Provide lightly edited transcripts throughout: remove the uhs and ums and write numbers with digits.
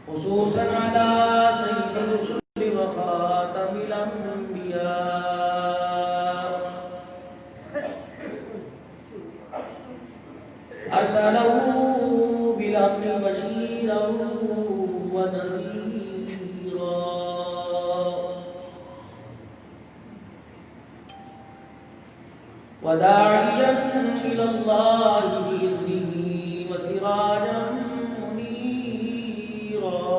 خصوصا على سيد الرسل وخاتم الأنبياء أرسله بالحق بشيرا ونذيرا وداعيا إلى الله بإذنه وسراجا منيرا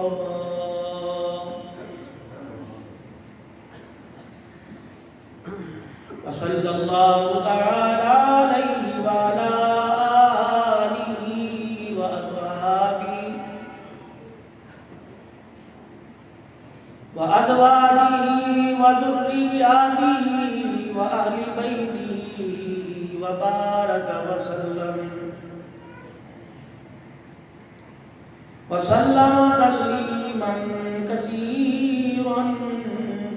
وصلى الله تعالى عليه وعلى آله وأصحابه وأزواجه وذرياته وأهل بيته وبارك وسلم تسليما كثيرا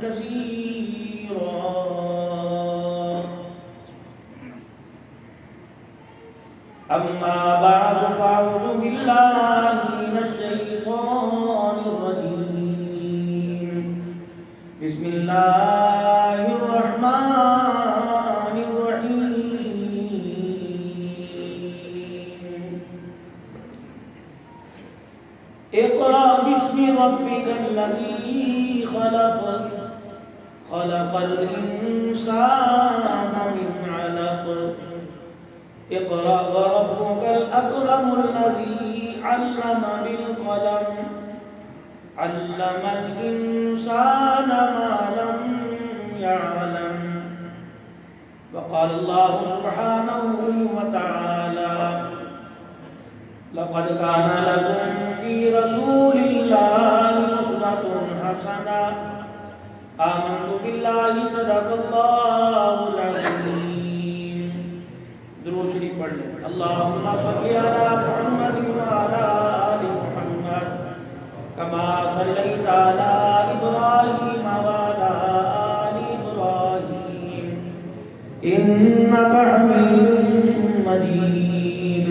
كثيرا. أما بعد فأعوذ بالله من الشيطان الرجيم. بسم الله الرحمن الرحيم. اقرأ باسم ربك الذي خلق خلق الإنسان من علق اقرأ وربك الأكرم الذي علم بالقلم علم الإنسان ما لم يعلم. وقال الله سبحانه وتعالى لقد كان لكم في رسول الله أسوة حسنة آمنت بالله صدق الله العظيم. درود شریف پڑھ لیں. اللهم صل على محمد وعلى آل محمد كما صليت على إبراهيم وعلى آل إبراهيم إنك حميد مجيد.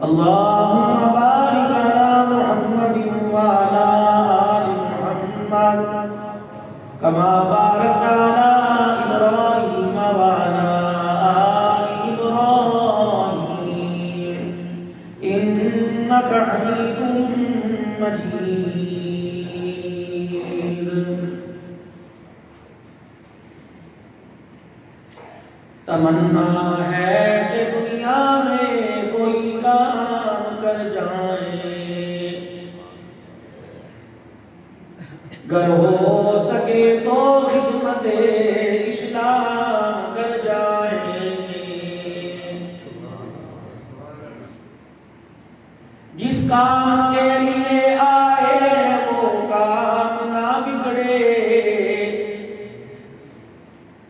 اللهم بارك على محمد وعلى آل محمد كما باركت على إبراهيم وعلى آل إبراهيم إنك حميد مجيد. تمنا ہے کہ دنیا میں کوئی کام کر جائیں، گر ہو سکے تو خدمت اسلام کر جائیں. جس کام کے لیے آئے وہ کام نہ بگڑے،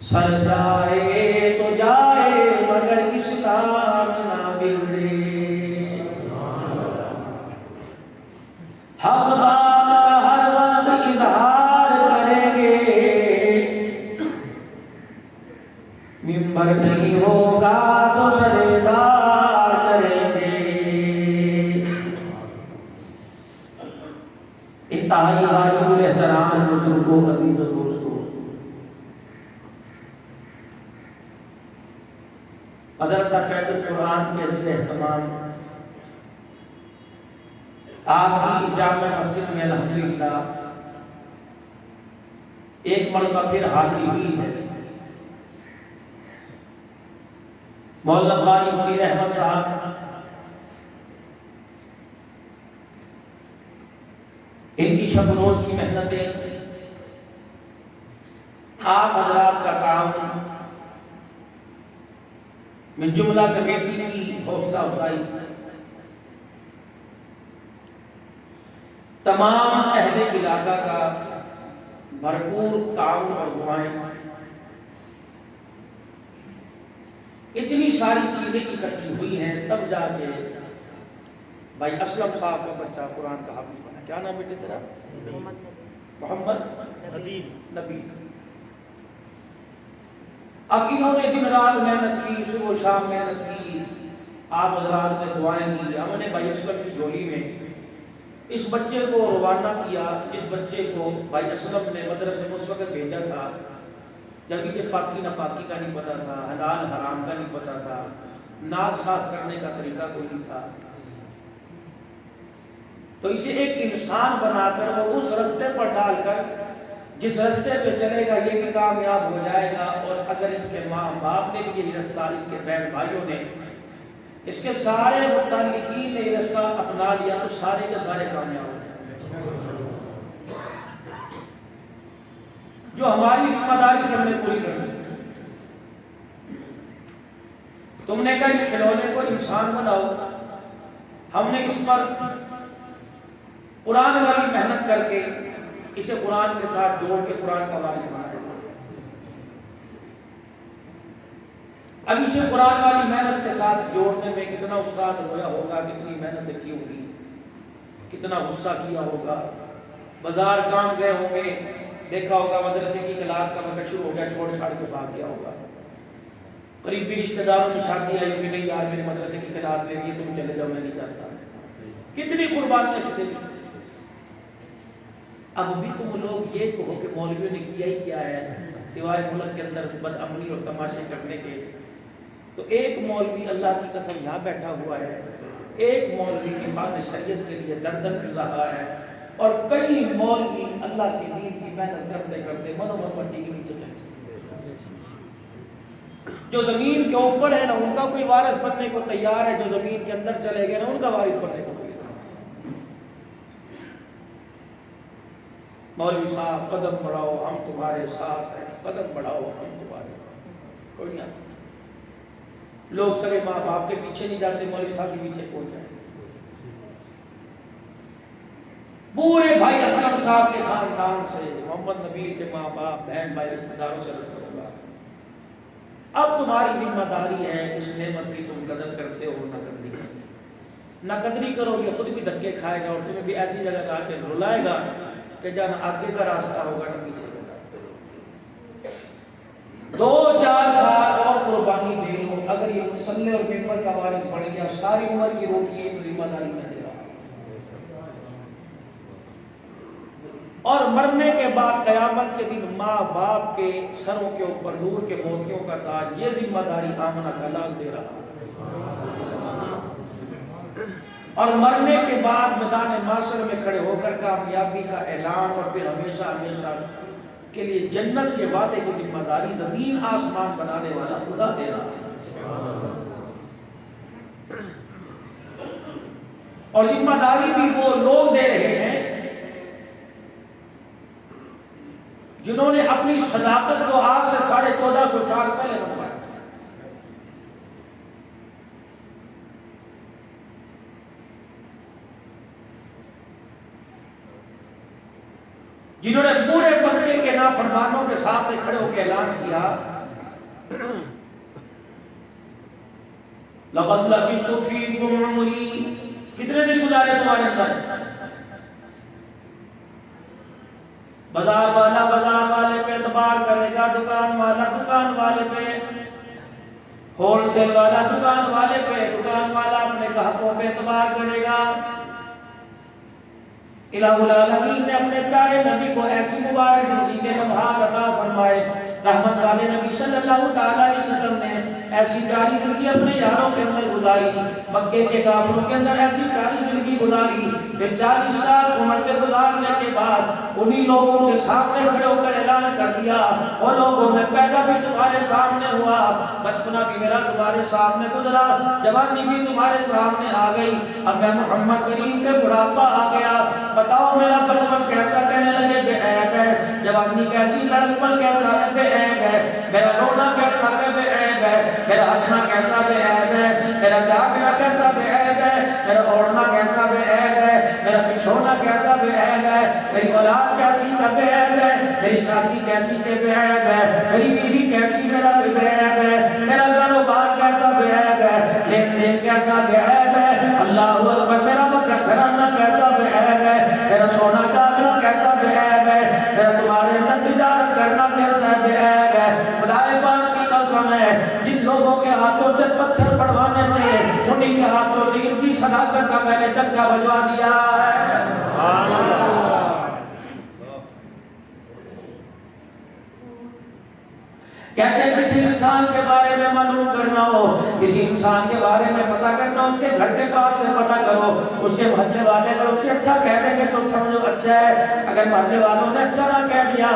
سر جائے تو جائے مگر اسلام نہ بگڑے. حق بات کا ہر وقت اظہار کریں گے، ممبر نہیں ہوگا تو سردار کریں گے. انتہائی واجب الاحترام بزرگوں، عزیز و دوستوں، مدرسہ فیض القرآن کے دل اہتمام آپ کی اس جامع مسجد میں الحمدللہ ایک مرتبہ پھر حاضری ہوئی ہے. مولانا قاری منیر احمد صاحب ان کی شب روز کی محنتیں، آپ حضرات کا تعاون، من جملہ کمیٹی کی حوصلہ افزائی، تمام اہل علاقہ کا بھرپور تعاون اور دعائیں، اتنی ساری چیزیں اکٹھی ہوئی ہیں تب جا کے بھائی اسلم صاحب کا بچہ قرآن کا حافظ بنا. کیا نام بیٹے تیرا؟ محمد نبی. اب انہوں نے دن رات محنت کی، صبح و شام محنت کی، آپ حضرات نے دعائیں کی. ہم نے بھائی اسلم کی جھولی میں اس بچے کو روانہ کیا. اس بچے کو بھائی اسلم نے مدرسے میں اس وقت بھیجا تھا جب اسے پاکی ناپاکی کا نہیں پتا تھا, حلال حرام کا نہیں پتا تھا, ناک صاف کرنے کا طریقہ کوئی نہیں تھا. تو اسے ایک انسان بنا کر اور اس رستے پر ڈال کر جس رستے پہ چلے گا یہ بھی کامیاب ہو جائے گا. اور اگر اس کے ماں باپ نے بھی یہی رستہ, اس کے بہن بھائیوں نے, اس کے سارے متعلقین نے یہ رستہ اپنا لیا تو سارے کے سارے کامیاب ہو جائیں. جو ہماری ذمہ داری تھی ہم نے پوری کر دی. تم نے کہا اس کھلونے کو انسان بناؤ, ہم نے اس پر قرآن والی محنت کر کے اسے قرآن کے ساتھ جوڑ کے قرآن کا وارث بنا دیا. اب اسے قرآن والی محنت کے ساتھ جوڑنے میں کتنا استاد ہویا ہوگا, کتنی محنت کی ہوگی, کتنا غصہ کیا ہوگا, بازار کام گئے ہوں گے, دیکھا ہوگا مدرسے کی کلاس کا وقت شروع ہو گیا, چھوڑ چھاڑ کے بھاگ گیا ہوگا. قریبی رشتہ داروں میں شادی آئی کہ نہیں یار میرے مدرسے کی کلاس لے لی, تم چلے جاؤ میں نہیں جاتا. کتنی قربانیاں سے دے دی. اب بھی تم لوگ یہ کہو کہ مولویوں نے کیا ہی کیا ہے سوائے ملک کے اندر بد امنی اور تماشے کرنے کے. تو ایک مولوی اللہ کی قسم یہاں بیٹھا ہوا ہے, ایک مولوی حفاظ شریعت کے لیے در در کر رہا ہے, اور کئی مولوی اللہ کے دین کی محنت کرتے کرتے منور پٹی کے نیچے چلے. جو زمین کے اوپر ہے نا ان کا کوئی وارث بننے کو تیار ہے, جو زمین کے اندر چلے گئے نا ان کا وارث بننے کو تیار. مولوی صاحب قدم بڑھاؤ ہم تمہارے ساتھ ہیں, قدم بڑھاؤ ہم تمہارے ساتھ. کوئی نہیں آتا. لوگ سگے ماں باپ کے پیچھے نہیں جاتے, مولوی صاحب کے پیچھے کون جائے. پورے بھائی اسلم صاحب کے خاندان سے, محمد نبیل کے ماں باپ, بہن بھائی, رشتہ داروں سے رکھا ہوگا. اب تمہاری ذمہ داری ہے اس نعمت کی تم قدر کرتے ہو نہ قدری کرتے. نہ قدری کرو گے خود بھی دھکے کھائے گا اور تمہیں بھی ایسی جگہ لا کے رلائے گا کہ جہاں آگے کا راستہ ہوگا نہ پیچھے کا راستہ. 2-4 سال اور قربانی دے لو, اگر یہ مسلح اور ممبر کا وارث بڑھ گیا ساری عمر کی روٹی ایک ذمہ داری میں دے رہا. اور مرنے کے بعد قیامت کے دن ماں باپ کے سروں کے اوپر نور کے موتیوں کا تاج, یہ ذمہ داری آمنہ کا لال دے رہا. اور مرنے کے بعد میدان معاشر میں کھڑے ہو کر کامیابی کا اعلان اور پھر ہمیشہ ہمیشہ کے لیے جنت کے وعدے کی ذمہ داری زمین آسمان بنانے والا خدا دے رہا ہے. اور ذمہ داری بھی وہ لوگ دے رہے ہیں جنہوں نے اپنی صداقت کو آج سے 1450 سال پہلے بنوایا. جنہوں نے پورے مکے کے نافرمانوں کے سامنے کھڑے ہو کے اعلان کیا لَقَدْ لَبِثْتُ فِيكُمْ عُمُرِي, کتنے دن گزارے تمہارے اندر. بازار والا بازار والے پہ اعتبار کرے گا, دکان والا دکان والے پہ, ہول سیل والا دکان والے پہ, دکان والا اپنے گاہکوں پہ اعتبار کرے گا. الہ العالمین نے اپنے پیارے نبی کو ایسی مبارک زندگی کے لمحات عطا فرمائے. رحمت والے نبی صلی اللہ تعالیٰ علیہ وسلم نے ایسی پیاری زندگی اپنے یاروں کے اندر گزاری, مکے کے کافروں کے اندر ایسی پیاری زندگی گزاری. پھر 40 سال عمر کے گزارنے کے بعد انہی لوگوں کے سامنے کھڑے ہو کر اعلان کر دیا, وہ لوگوں میں پیدا بھی تمہارے سامنے ہوا, بچپنا بھی میرا تمہارے سامنے گزرا, جوانی بھی تمہارے سامنے آ گئی, اب میں محمد کریم پہ بڑھاپا آ گیا. بتاؤ میرا بچپن کیسا کہنے لگے بے عیب ہے, جوانی کیسی لڑکپن کیسا ہے بے عیب ہے, میرا رونا کیسا ہے بے عیب ہے, میرا ہنسنا کیسا بے عیب ہے, میرا جاگنا کیسا بے عیب ہے, میرا اوڑھنا کیسا بے عیب ہے, میرا بچھونا کیسا بے عیب ہے, میری اولاد کیسی کا بے عیب ہے, میری شادی کیسی کے بے عیب ہے, میری بیوی کیسی میرا بے عیب ہے, میرا کاروبار کیسا بے عیب ہے, لین دین کیسا بے عیب ہے. اللہ اکبر. میرا مکہ گھرانہ کیسا بے عیب ہے, میرا سونا چاندنا کیسا بے عیب ہے, میرا تمہارے اندر تجارت کرنا کیسا بے عیب ہے. خدائے پاک کی قسم ہے جن لوگوں کے ہاتھوں سے پتھر پڑوانے تھے انہی کے ہاتھوں سے ان کی صداقت کا میں نے ڈنکا بجوا دیا ہے. انسان کے بارے میں معلوم کرنا ہو، کسی انسان کے بارے میں پتہ کرنا ہو، اس کے گھر کے پاس سے پتہ کرو، اس کے محلے والے اگر اس سے اچھا کہہ دیں گے تو سمجھو اچھا ہے، اگر محلے والوں نے اچھا نہ کہہ دیا،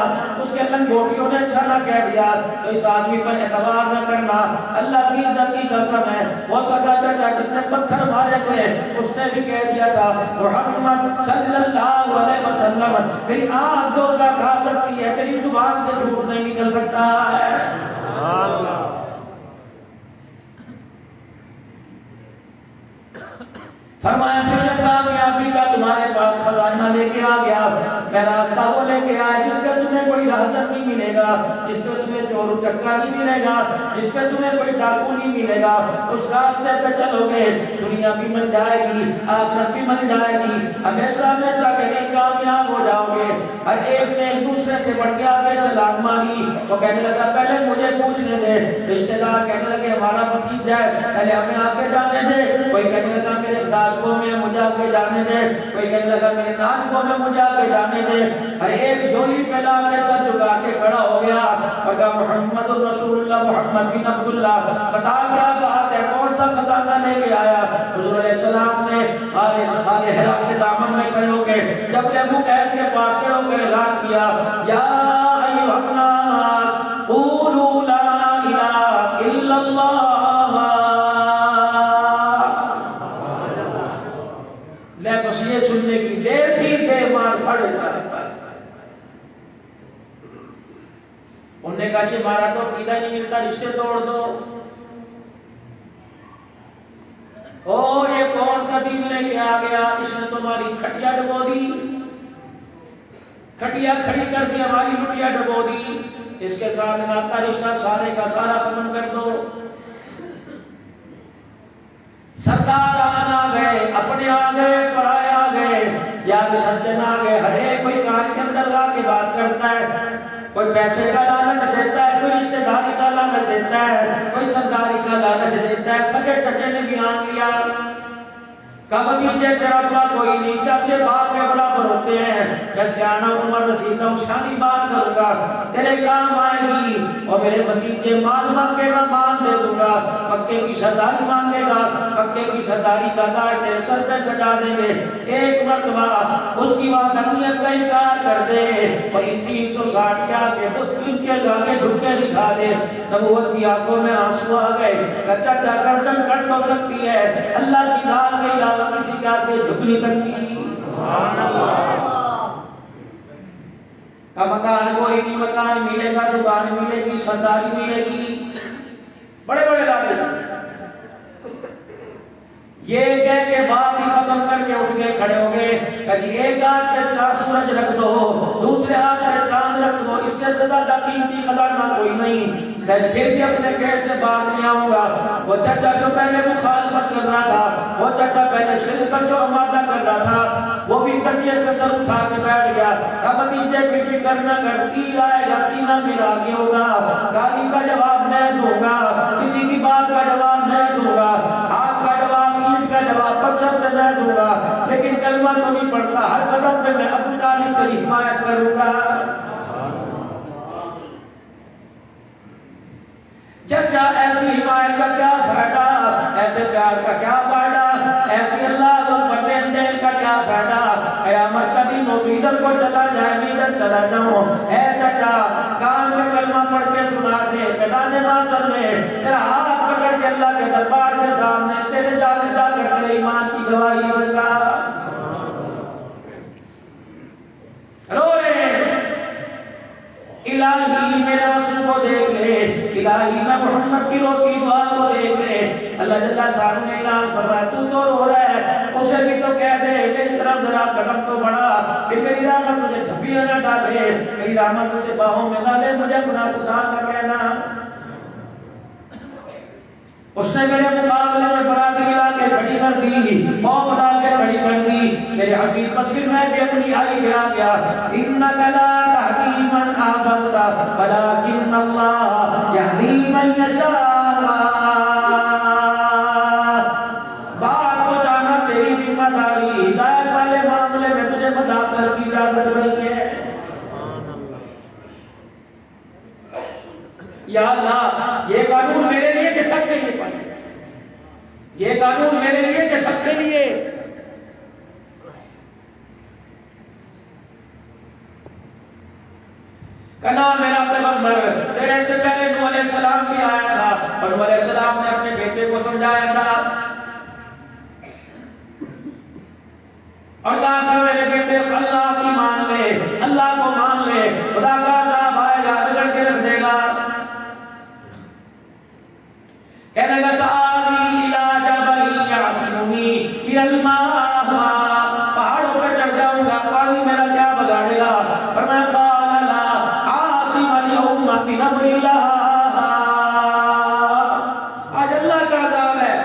اس کے لنگوٹیوں نے اچھا نہ کہہ دیا تو اس آدمی پر اعتبار نہ کرنا۔ اللہ کی عزت کی قسم ہے، وہ سگا چچا جس نے پتھر مارے تھے اس نے بھی کہہ دیا تھا محمد صلی اللہ علیہ وسلم میری آنکھ دھوکہ کھا سکتی ہے، میری زبان سے جھوٹ نہیں نکل سکتا ہے۔ فرمایا پھر میں کامیابی کا تمہارے پاس خزانہ لے کے آ گیا، میں راستہ وہ لے کے آیا جس پہ تمہیں کوئی راہزن نہیں ملے گا، جس پہ تمہیں چور چکا نہیں ملے گا، جس پہ تمہیں کوئی ڈاکو نہیں ملے گا۔ اس راستے پہ چلو گے دنیا بھی مل جائے گی، آخرت بھی مل جائے گی، ہمیشہ ہمیشہ کے لیے کامیاب ہو جاؤ گے۔ ہر ایک نے ایک دوسرے سے بڑھ کے آگے چھلانگ ماری، وہ کہنے لگا پہلے مجھے پوچھنے دے، رشتہ دار کہنے لگے ہمارا بھتیجا ہے پہلے ہمیں آگے جانے دے، کوئی کہنے لگا میرے دادوں میں مجھے آگے جانے دے، کوئی کہنے لگا میرے نانکوں میں مجھے آگے جانے دے۔ ہر ایک جھولی پھیلا کے سر جھکا کے کھڑا ہو گیا اور کہا محمد رسول اللہ، محمد بن عبداللہ، بتا کیا بات ہے، کون سا خزانہ لے کے آیا؟ حضور علیہ السلام نے غار حرا کے دامن میں کھڑے ہو کے جبل ابو قیس کے پاس کھڑے ہو کے اعلان کیا یا ایھا الناس قولوا لا الہ الا اللہ۔ بس یہ سننے کی دیر تھی، دیر مار 4:30 انہوں نے کہا یہ ہمارا تو عقیدہ نہیں ملتا، رشتے توڑ دو۔ او یہ کون سا دین لے کے آ گیا، اس نے تمہاری کھٹیا ڈبو دی، کھٹیا کھڑی کر دی، ہماری لٹیا ڈبو دی، اس کے ساتھ ناتا رشتہ سارے کا سارا ختم کر دو۔ سرداران آ گئے، اپنے آ گئے، پرائے آ گئے، یا سجن آ گئے، ہر ایک کوئی کار کے اندر لا کے بات کرتا ہے، کوئی پیسے کا لالچ دیتا ہے، کوئی رشتہ داری کا لالچ دیتا ہے، کوئی سرداری کا لالچ دیتا ہے۔ سگے چچے نے بیان لیا، کب بھتیجے تیرا بڑا کوئی نہیں، چچے باپ کے برابر ہوتے ہیں، میں سیانا عمر رسیدہ ہوں، شانی بات کروں گا، تیرے کام آئے گی، اور میرے بھتیجے مال مانگے گا مال دے دوں گا، مکے کی سرداری مانگے گا، مکے کی سرداری کا تاج تیرے سر پہ سجا دیں گے۔ ایک مرتبہ اس کی واقعیت کا انکار کر دے اور ان 360 کے آگے بت ان کے آگے جھک کے دکھا دے۔ نبوت کی آنکھوں میں آنسو آ گئے، چچا گردن کٹ تو سکتی ہے، اللہ کی ذات کے علاوہ کسی کے آگے جھک نہیں سکتی۔ سبحان اللہ۔ کا مکان کوئی نہیں، مکان ملے گا، دکان ملے گی، سرداری ملے گی، بڑے بڑے دعوے۔ یہ کہہ کے بات ہی ختم کر کے اٹھ گئے، کھڑے ہو گئے کہ ایک ہاتھ پہ سورج رکھ دو، دوسرے ہاتھ پہ چاند رکھ دو، اس سے زیادہ قیمتی خزانہ کوئی نہیں، میں پھر بھی اپنے گھر سے باہر نہیں آؤں گا۔ وہ چچا جو پہلے مخالفت کر رہا تھا، وہ چچا پہلے شرک کا جو آمادہ کر رہا تھا، وہ بھی تکیے سے سر اٹھا کے بیٹھ گیا۔ اب بھتیجے کی فکر نہ کر، تیر آئے گا سینہ میں لاگے ہوگا، گالی کا جواب میں دوں گا، کسی کی بات کا جواب میں دوں گا، آپ کا جواب اینٹ کا جواب پتھر سے میں دوں گا، لیکن کلمہ تو نہیں پڑھتا، ہر قدم پہ میں ابو طالب کی حمایت کروں گا۔ چچا ایسی حمایت کا کیا فائدہ، ایسے پیار کا کیا فائدہ، ایسی اللہ کو بٹین دین کا کیا فائدہ، قیامت کا دن ہو تو ادھر کو چلا جائے میں ادھر چلا جاؤں۔ اے چچا کان میں کلمہ پڑھ کے سنا دے، میدان محشر میں تیرا ہاتھ پکڑ کے اللہ کے دربار کے سامنے تیرے جانے جا کر تیرے ایمان کی گواہی بن گا۔ رو رہے الہی میرے آنسو کو دیکھ لے، الہی میں محمد کی روکی دعا کو دیکھ لے۔ اللہ جل شانہ نے اعلان فرمایا تو رو رہا ہے، اسے بھی تو کہہ دے میری طرف ذرا قدم تو بڑھا، کہ میری رحمت سے جھپیاں نہ ڈالے، میری رحمت سے باہوں میں نہ لے، مجھے گناہ خدا کا کہنا۔ اس نے میرے مقابلے میں برادری لا کے کھڑی کر دی، قوم لا کے کھڑی کر دی، میرے حبیب مسجد میں بھی اپنی آئی پہ آ گیا۔ انک لا تہدی من احببت ولکن اللہ یہدی من یشاء۔ بات پہنچانا تیری ذمہ داری، ہدایت والے معاملے میں تجھے مداخلت کی اجازت نہیں ہے۔ یا اللہ یہ قانون میرے لیے کہ سب کے لیے پڑھیں، یہ قانون میرے لیے کہ سب کے لیے. کہنا میرا پیغمبر تیرے سے پہلے نوح علیہ السلام بھی آیا تھا اور نوح علیہ السلام نے اپنے بیٹے کو سمجھایا تھا اور کہا تھا میرے بیٹے اللہ کی مان لے، اللہ کو مان لے، خدا کا عذاب آئے گا بگڑ کے رکھ دے گا. کہنے لگا سآوی الی جبل یعصمنی من الماء، پہاڑوں پہ چڑھ جاؤں گا پانی میرا کیا بگاڑے گا. فرمایا قال لا عاصم اليوم من امر اللہ، آج اللہ کا عذاب ہے.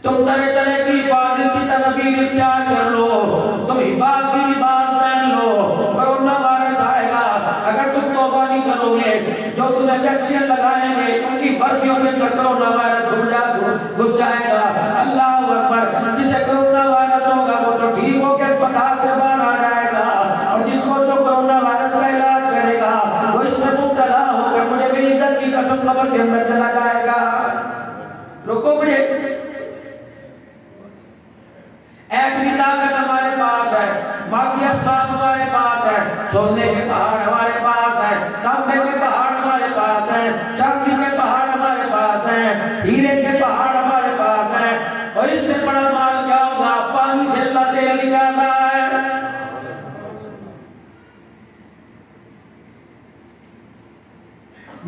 تم طرح طرح کی حفاظت کی تدابیر اختیار کر لو، تم حفاظتی لباس پہن لو، کرونا وائرس آئے گا. اگر تم توبہ نہیں کرو گے جو تمہیں ویکسین لگائیں گے ان کی وردیوں کے اندر کرونا وائرس گھس جائے گا. اللہ اکبر. جسے کرونا وائرس ہوگا وہ تو ٹھیک ہو کے اسپتال سے باہر آ جائے گا، اور جس کو جو کرونا وائرس کا علاج کرے گا وہ اس میں مبتلا ہو کر مجھے میری عزت کی قسم قبر کے اندر چلا جائے گا. رکو مجھے، ایک بھی طاقت ہمارے پاس ہے، باقی اسباب ہمارے پاس ہے، سونے کے پہاڑ ہمارے پاس ہے، تانبے کے پہاڑ ہمارے پاس ہیں، چاندی کے پہاڑ ہمارے پاس ہیں، ہیرے کے پہاڑ ہمارے پاس ہیں. اور اس سے بڑا مال کیا ہوگا؟ پانی سے اللہ تیل نکالنا ہے.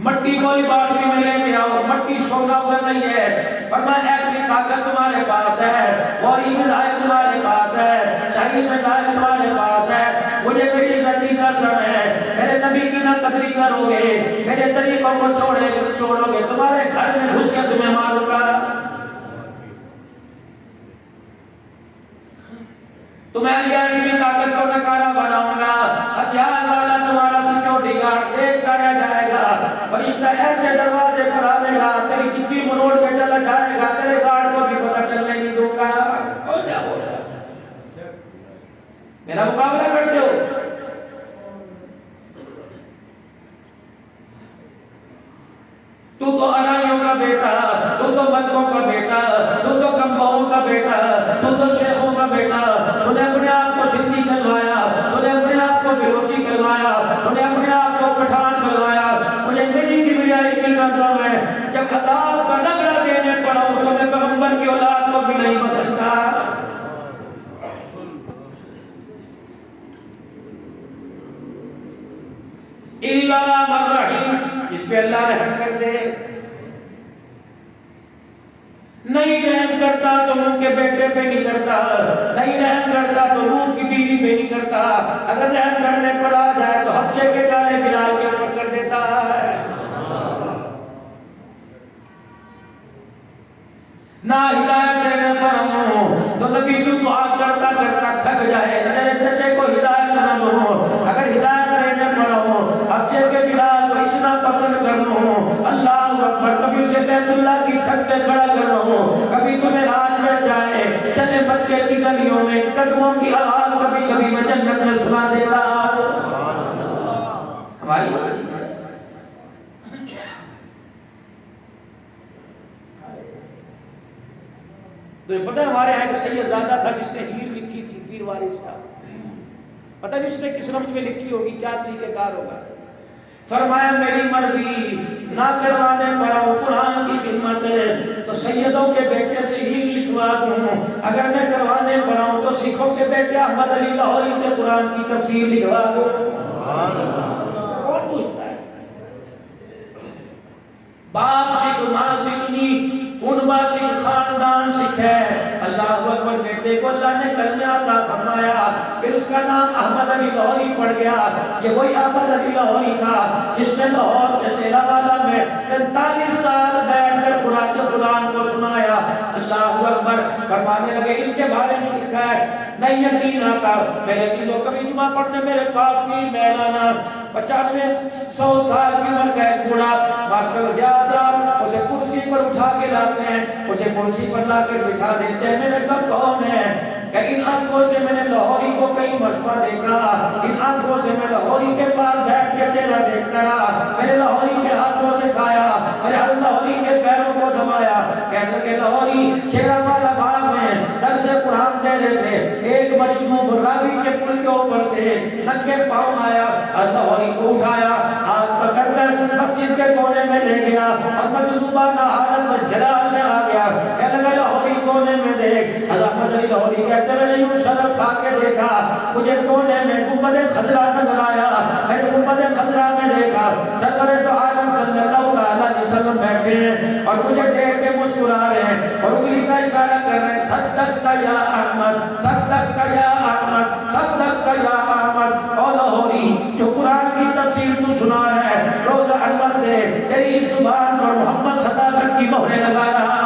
مٹی کو لیبارٹری میں لے کے آؤ، مٹی سونا ہوا نہیں ہے. فرمایا ایٹمی طاقت تمہارے پاس ہے، غوری میزائل تمہارے پاس ہے، شہید میزائل تمہارے پاس ہے. مجھے میری عزت کی قسم ہے میرے نبی کی نہ قدری کرو گے، میرے طریقوں کو چھوڑو گے، تمہارے گھر میں گھس کے تمہیں ماروں گا. تمہاری ایٹمی طاقت کو نکارا بناؤں گا. ہتھیار والا تمہارا سیکیورٹی گارڈ دیکھتا رہ جائے گا، فرشتہ ایسے دروازے پر آئے گا تیری کچی مروڑ کے چلا جائے گا، تیرے گارڈ کو بھی پتہ چلنے نہیں دوں گا. ہو جا میرا مقابلہ کرتے ہو. تو ارائیوں کا بیٹا، تو ملکوں کا بیٹا، تو کمباؤں کا بیٹا، تو شیخوں کا بیٹا، تو نے اپنے آپ کو سندھی کہلوایا، تو نے اپنے آپ کو بلوچی کہلوایا، تو نے اپنے آپ کو پٹھان کہلوایا. مجھے میری کبریائی کی قسم ہے جب عذاب کا نغرہ دینے پڑا ہوں تو میں پیغمبر کی اولاد کو بھی نہیں بدلتا. اللہ الرحیم، اس پہ اللہ رحم کر دے. نہیں رحم کرتا تو ان کے بیٹے پہ نہیں کرتا، نہیں رحم کرتا تو لوط کی بیوی پہ نہیں کرتا. اگر رحم کرنے پر آ جائے تو حبشے کے کالے بلال کے اوپر کر دیتا ہے. نہ ہدایت دینے پر ہوں تو نبی تو دعا کرتا کرتا تھک جائے تیرے چچے کو ہدایت نہ دوں. اگر ہدایت دینے پر ہوں حبشے کے بلال کو اتنا پسند کر لوں، اللہ اکبر، کبھی اسے بیت اللہ کی چھت پہ کھڑا کر لوں، کبھی تمہیں رات میں جائے چلے مکے کی گلیوں میں قدموں کی آواز کبھی کبھی میں جنت میں سنا دیتا. ہماری تو یہ پتہ ہے ہمارے یہاں ایک سید زادہ تھا جس نے ہیر لکھی تھی، پیر وارث کا. پتہ نہیں اس نے کس رمز میں لکھی ہوگی، کیا طریقہ کار ہوگا. فرمایا میری مرضی نہ کروانے پڑا قرآن کی خدمت تو سیدوں کے بیٹے سے ہیر لکھوا دوں، اگر میں کروانے پڑا ہوں تو سکھوں کے بیٹے احمد علی لاہوری سے قرآن کی تفسیر لکھوا دوں. کون پوچھتا ہے؟ باپ سکھ، ماں سکھ نہیں، کنبہ سکھ، خاندان سکھ ہے. اللہ اکبر. بیٹے کو اللہ نے کلمہ عطا فرمایا، پھر اس کا نام احمد علی لاہوری پڑ گیا. یہ وہی احمد علی لاہوری تھا جس نے لاہور کے سیلا والا میں 45 سال بیٹھ کر قرآن کو سنایا. اللہ اکبر. فرمانے لگے ان کے بارے میں لکھا ہے نہیں یقین آتا میرے دلوں کبھی جمعہ پڑھنے میرے پاس بھی میلانا 95-100 سال کی عمر کا ایک بوڑھا ماسٹر ضیاء صاحب اسے کرسی پر اٹھا کے لاتے ہیں، اسے کرسی پر لا کر بٹھا دیتے ہیں. میرے کہا کون ہے؟ کہ ان آنکھوں سے میں نے لاہوری کو کئی مرتبہ دیکھا، ان آنکھوں سے میں لاہوری کے پاس بیٹھ کے چہرہ دیکھتا رہا، میں نے لاہوری کے ہاتھوں سے کھایا، میں نے لاہوری کے پیروں کو دبایا۔ کہنے لگے لاہوری شیرا والا باغ میں درس قرآن دے رہے تھے، ایک مجنون راوی کے پل کے اوپر سے ننگے پاؤں آیا، لاہوری کو اٹھایا، ہاتھ پکڑ کر مسجد کے کونے میں لے گیا اور مجذوبانہ حالت میں جلال میں آ گیا۔ کہنے لگا لاہوری کونے میں دیکھ، احمد علی لاہوری کہتے میں نے یوں شرف کھا کے دیکھا، مجھے کونے میں گنبد خضرا نظر آیا، میں نے گنبد خضرا میں دیکھا سرور تو عالم صلی اللہ علیہ وسلم بیٹھے ہیں اور مجھے دیکھ کے مسکرا رہے ہیں اور انگلی کا اشارہ کر رہے ہیں، صدقت یا احمد، صدقت یا احمد، صدقت یا احمد۔ او لاہوری جو قرآن کی تفسیر تو سنا رہا ہے، روز انور سے تیری زبان پر محمد صداقت کی مہریں لگا رہا ہے۔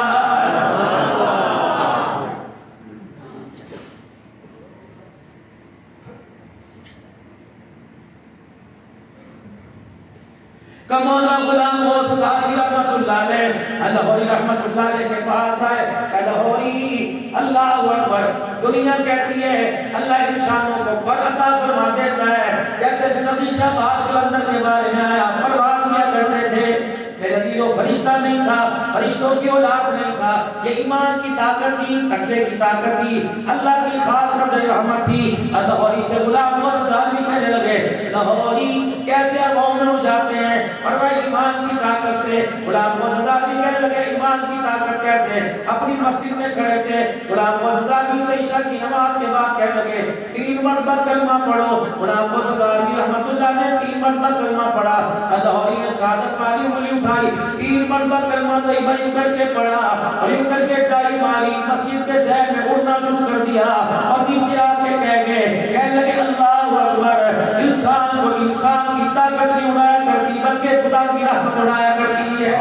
مولا غلام غوث قادری رحمت اللہ علیہ لاہوری رحمت اللہ علیہ کے پاس آئے کہ لاہوری اللہ اکبر، دنیا کہتی ہے اللہ انسانوں کو پر عطا فرما دیتا ہے، جیسے سبھی شہباز کلندر کے بارے میں آیا، پرواز کیا کرتے تھے، میرا دل و فرشتہ نہیں تھا، فرشتوں کی اولاد نہیں تھا، یہ ایمان کی طاقت تھی، تقوی کی طاقت تھی، اللہ کی خاص نظر رحمت تھی۔ لاہوری سے غلام غوث قادری کہنے لگے لاہوری کیسے مومن ہو جاتے ہیں؟ فرمایا ایمان کی طاقت سے۔ غلام غوث قادری کہنے لگے ایمان کی طاقت کیسے؟ اپنی مسجد میں کھڑے تھے، غلام غوث قادری سے عشاء کی نماز کے بعد کہنے لگے 3 مرتبہ کلمہ پڑھو۔ غلام غوث قادری رحمت اللہ نے 3 مرتبہ کلمہ پڑھا، لاہوری نے شہادت والی انگلی اٹھائی، 3 مرتبہ کلمہ طیبہ یوں کر کے پڑھا اور یوں کر کے ڈائی ماری، مسجد کے شہر میں اڑنا شروع کر دیا اور نیچے آ کے کہنے لگے اللہ اکبر، انسان کو انسان کی طاقت نہیں اڑایا کرتی بلکہ خدا کی رحمت اڑایا کرتی ہے۔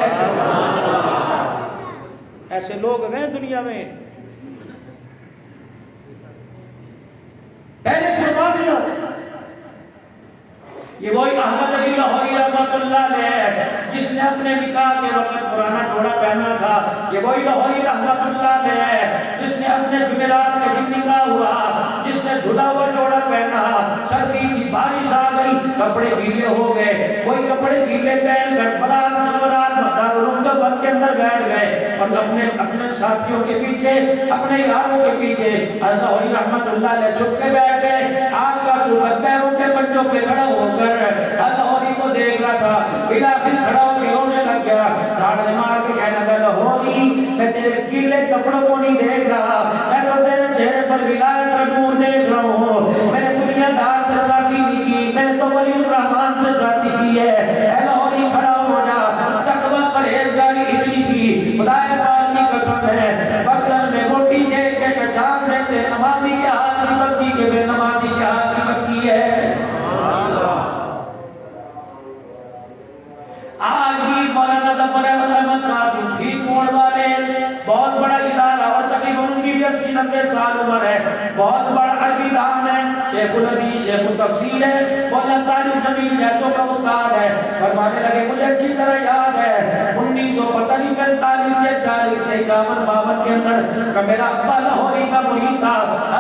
ایسے لوگ گئے دنیا میں، پہلے قربانیاں، یہ وہی احمد علی لاہوری رحمت اللہ علیہ جس نے اپنے نکاح کے وقت پرانا جوڑا پہنا تھا، یہ وہی لاہوری رحمت اللہ علیہ جس نے اپنے جمعرات کے دن نکاح ہوا، جس نے دھلا ہوا جوڑا پہنا، سردی تھی بارش آ گئی، کپڑے گیلے ہو گئے، وہی کپڑے گیلے پہن کر برات بند کے اندر بیٹھ گئے اور اپنے ساتھیوں کے پیچھے، اپنے یاروں کے پیچھے لاہوری رحمت اللہ علیہ چھپ کے بیٹھ گئے، آپ کا سورج پیروں کے پنجوں پہ کھڑا ہو کر لاہوری کو دیکھ رہا تھا، بلاخر کھڑا ہو کے رونے لگ گیا، دھاڑے مار کے کہنے لگا لاہوری میں تیرے گیلے کپڑوں کو نہیں دیکھ رہا، میں تو تیرے چہرے پر ولایت کا نور دیکھ رہا ہوں، میں نے دنیا دار سے شادی نہیں کی، میں نے تو ولی الرحمان سے شادی کی ہے۔ اے لاہوری کھڑا ہو جا، تقوی پرہیزگاری اتنی تھی، خدا پاک کی قسم ہے، برتن میں روٹی دیکھ کے پہچان لیتے نمازی کے ہاتھ کی پکی کے بے نمازی کے ہاتھ کی پکی ہے۔ آج بھی مولانا ظفر احمد قاسم ٹھیک موڑ والے بہت بڑا ادارہ اور تقریباً ان کی بھی 80-90 سال عمر ہے، بہت بڑا عربی دان ہے، شیخ الحدیث شیخ التفسیر ہے، مولانا طارق جمیل جیسوں کا استاد ہے۔ فرمانے لگے مجھے اچھی طرح یاد ہے 1945 یا 40 یا 51-52 کے اندر کہ میرا ابا لاہوری کا مرید تھا،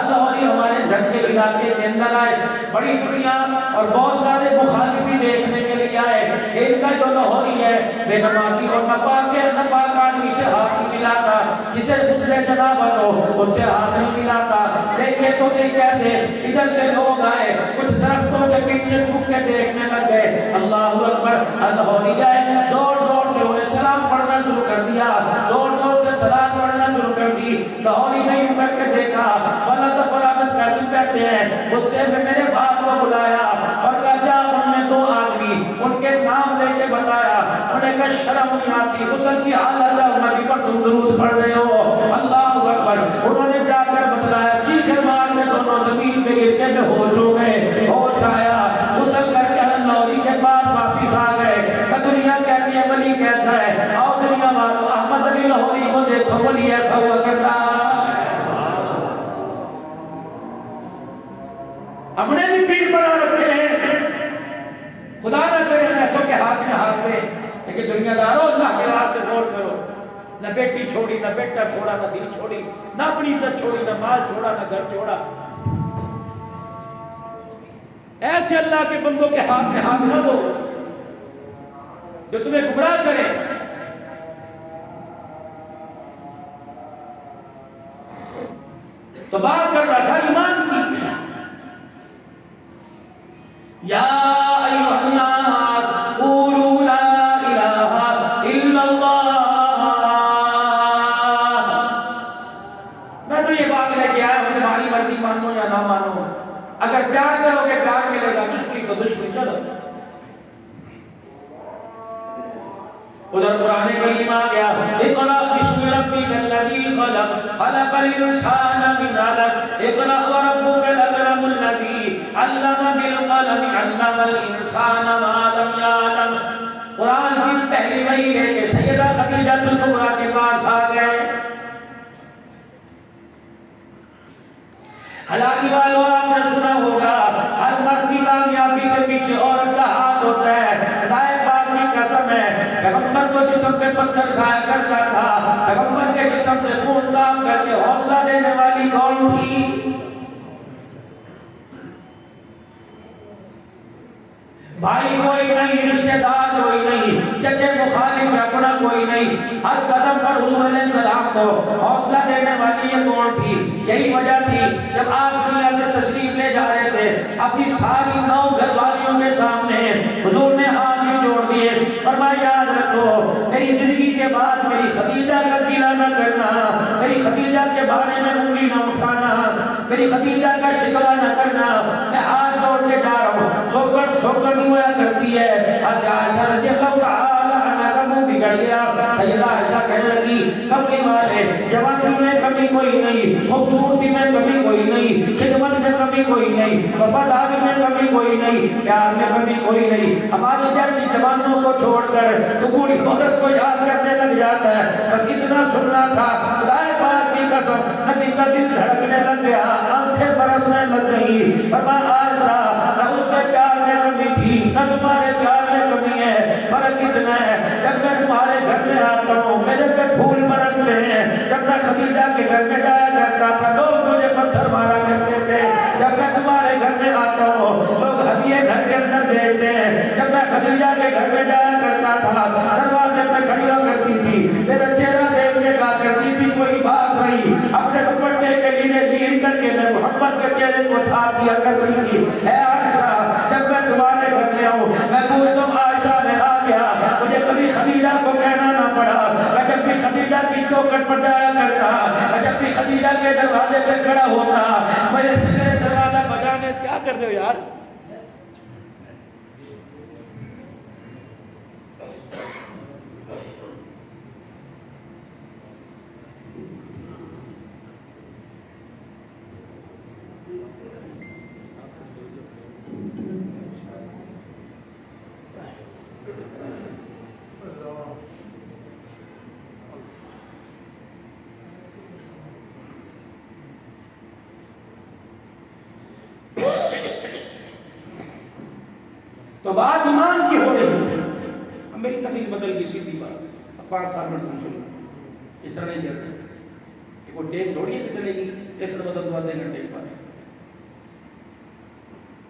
لاہوری ہمارے جھنگ کے علاقے کے اندر آئے، بڑی دنیا اور بہت سارے مخالف بھی دیکھنے کے لیے آئے، ان کا جو لاہوری ہے بے نمازی اور ناپاک آدمی سے ہاتھ نہیں ملاتا، جسے غسل جنابت ہو اس سے ہاتھ نہیں ملاتا، دیکھے تو صحیح کیسے ادھر سے لوگ آئے، کچھ درختوں کے پیچھے چھپ کے دیکھنے لگ گئے، اللہ اکبر، لاہوری آئے، زور زور سے انہیں سلام پڑھنا شروع کر دیا، زور زور سے سلام پڑھنا شروع کر دی۔ لاہوری نے یوں کر کے دیکھا، مولانا ظفر احمد قاسم کہتے ہیں اس سے میں میرے باپ کو بلایا اور کہا جا ان میں 2 آدمی، ان کے نام لے کے بتایا، انہیں کہا شرم نہیں آتی، غسل کی حالت ہے نبی پر تم درود پڑھ رہے ہو، اللہ اکبر۔ انہوں نے جا کر بتلایا، چیخیں مار کے دونوں زمین پہ گر کے بے ہوش ہو گئے، ہوش آیا، غسل کر کے لاہوری کے پاس واپس آ گئے، کہ دنیا کہتی ہے ولی کیسا ہے، آؤ دنیا والو احمد علی لاہوری کو دیکھو، ولی ایسا ہوا کرتا۔ ہم نے بھی پیر بنا رکھے ہیں، خدا نہ کرے ایسوں کے ہاتھ میں ہاتھ دے، لیکن دنیا دارو اللہ کے واسطے غور کرو، نہ بیٹی چھوڑی، نہ بیٹا چھوڑا، نہ دھی چھوڑی، نہ اپنی عزت چھوڑی، نہ مال چھوڑا، نہ گھر چھوڑا۔ ایسے اللہ کے بندوں کے ہاتھ میں ہاتھ نہ دو جو تمہیں گمراہ کرے۔ تو بات کر رہا تھا ایمان کی۔ یا ایھا الناس قولوا لا الہ الا اللہ۔ میں تو یہ بات لے کے آیا ہوں، تمہاری مرضی مانو یا نہ مانو، اگر پیار کرو گے پیار ملے گا، دشمنی تو دشمنی۔ چلو ادھر قرآن کریم آ گیا، اقرأ بسم ربک الذی خلق، خلق الانسان من علق، اقرأ وربک الاکرم الذی علم بالقلم، علم الانسان ما لم یعلم۔ قرآن کی پہلی وحی ہے کہ سیدہ خدیجہ الکبریٰ کے پاس آ گئے۔ حالانکہ والوں آپ نے سنا ہوگا ہر مرد کی کامیابی کے پیچھے عورت کا ہاتھ ہوتا ہے۔ خدائے پاک کی قسم ہے، پیغمبر کو جسم پہ پتھر کھایا کرتا تھا، پیغمبر کے جسم سے خون صاف کر کے حوصلہ دینے والی کون تھی؟ بھائی کوئی نہیں، رشتہ دار کوئی نہیں، چچے مخالف اپنا کوئی نہیں، ہر قدم پر حضور علیہ السلام کو حوصلہ دینے والی یہ کون تھی؟ یہی وجہ تھی جب آپ دنیا سے تشریف لے جا رہے تھے، اپنی ساری 9 گھر والیوں کے سامنے حضور نے ہاتھ جوڑ دیے، فرمایا یاد رکھو میری زندگی کے بعد میری خدیجہ کا گلہ نہ کرنا، میری خدیجہ کے بارے میں انگلی نہ اٹھانا، میری خدیجہ کا شکوہ نہ کرنا، میں ہاتھ جوڑ کے جا رہا ہوں۔ سوکر نہیں ہوا کرتی ہے، حضرت عائشہ رضی اللہ تعالی عنہ کا منہ بگڑ گیا۔ حضرت عائشہ کہنے لگی کملی والے جوانی میں کمی کوئی نہیں، خوبصورتی میں کمی کوئی نہیں، خدمت میں کمی کوئی نہیں، وفاداری میں کمی کوئی نہیں، پیار میں کمی کوئی نہیں، ہماری جیسی جوانوں کو چھوڑ کر تو بوڑھی عورت کو یاد کرنے لگ جاتا ہے۔ بس اتنا سننا تھا، خدائے پاک کی قسم نبی کا دل دھڑکنے لگ گیا، آنکھیں برسنے لگ گئی۔ فرمایا عائشہ نہ اس کے پیار میں کمی تھی نہ تمہارے پیار میں کمی ہے، فرق اتنا ہے جب میں تمہارے گھر میں آتا ہوں میرے پہ پھول برستے ہیں، جب میں خدیجہ کے گھر میں جایا کرتا تھا لوگ مجھے پتھر مارا کرتے تھے، جب میں تمہارے گھر میں آتا ہوں لوگ ہدیے گھر کے اندر بھیجتے ہیں، جب میں خدیجہ کے گھر میں جایا کرتا تھا دروازے پہ کھڑی ہوا کرتی تھی، میرا چہرہ دیکھ کے کہا کرتی تھی کوئی بات نہیں، اپنے دوپٹے کے لیے دیر کر کے میں محمد کے چہرے کو صاف کیا کرتی تھی۔ اے عائشہ جب میں تمہارے گھر میں ہوں میں پوچھتا ہوں عائشہ میں آ گیا، مجھے کبھی خدیجہ کو کہنا نہ پڑا، میں جب بھی خدیجہ کی چوکھٹ پر جایا کرتا، میں جب بھی خدیجہ کے دروازے پہ کھڑا ہوتا میرے سینے دروازہ بجانے سے کیا کر رہے ہو یار؟ تو بات ایمان کی ہو رہی تھی۔ اب میری تقریر بدل گئی، سیدھی بات، اب 5 سال میں سمجھو اس طرح نہیں چلتے کہ کوئی ٹیپ تھوڑی ہے کہ چلے گی کیسے بدل دو 2 گھنٹے پانے،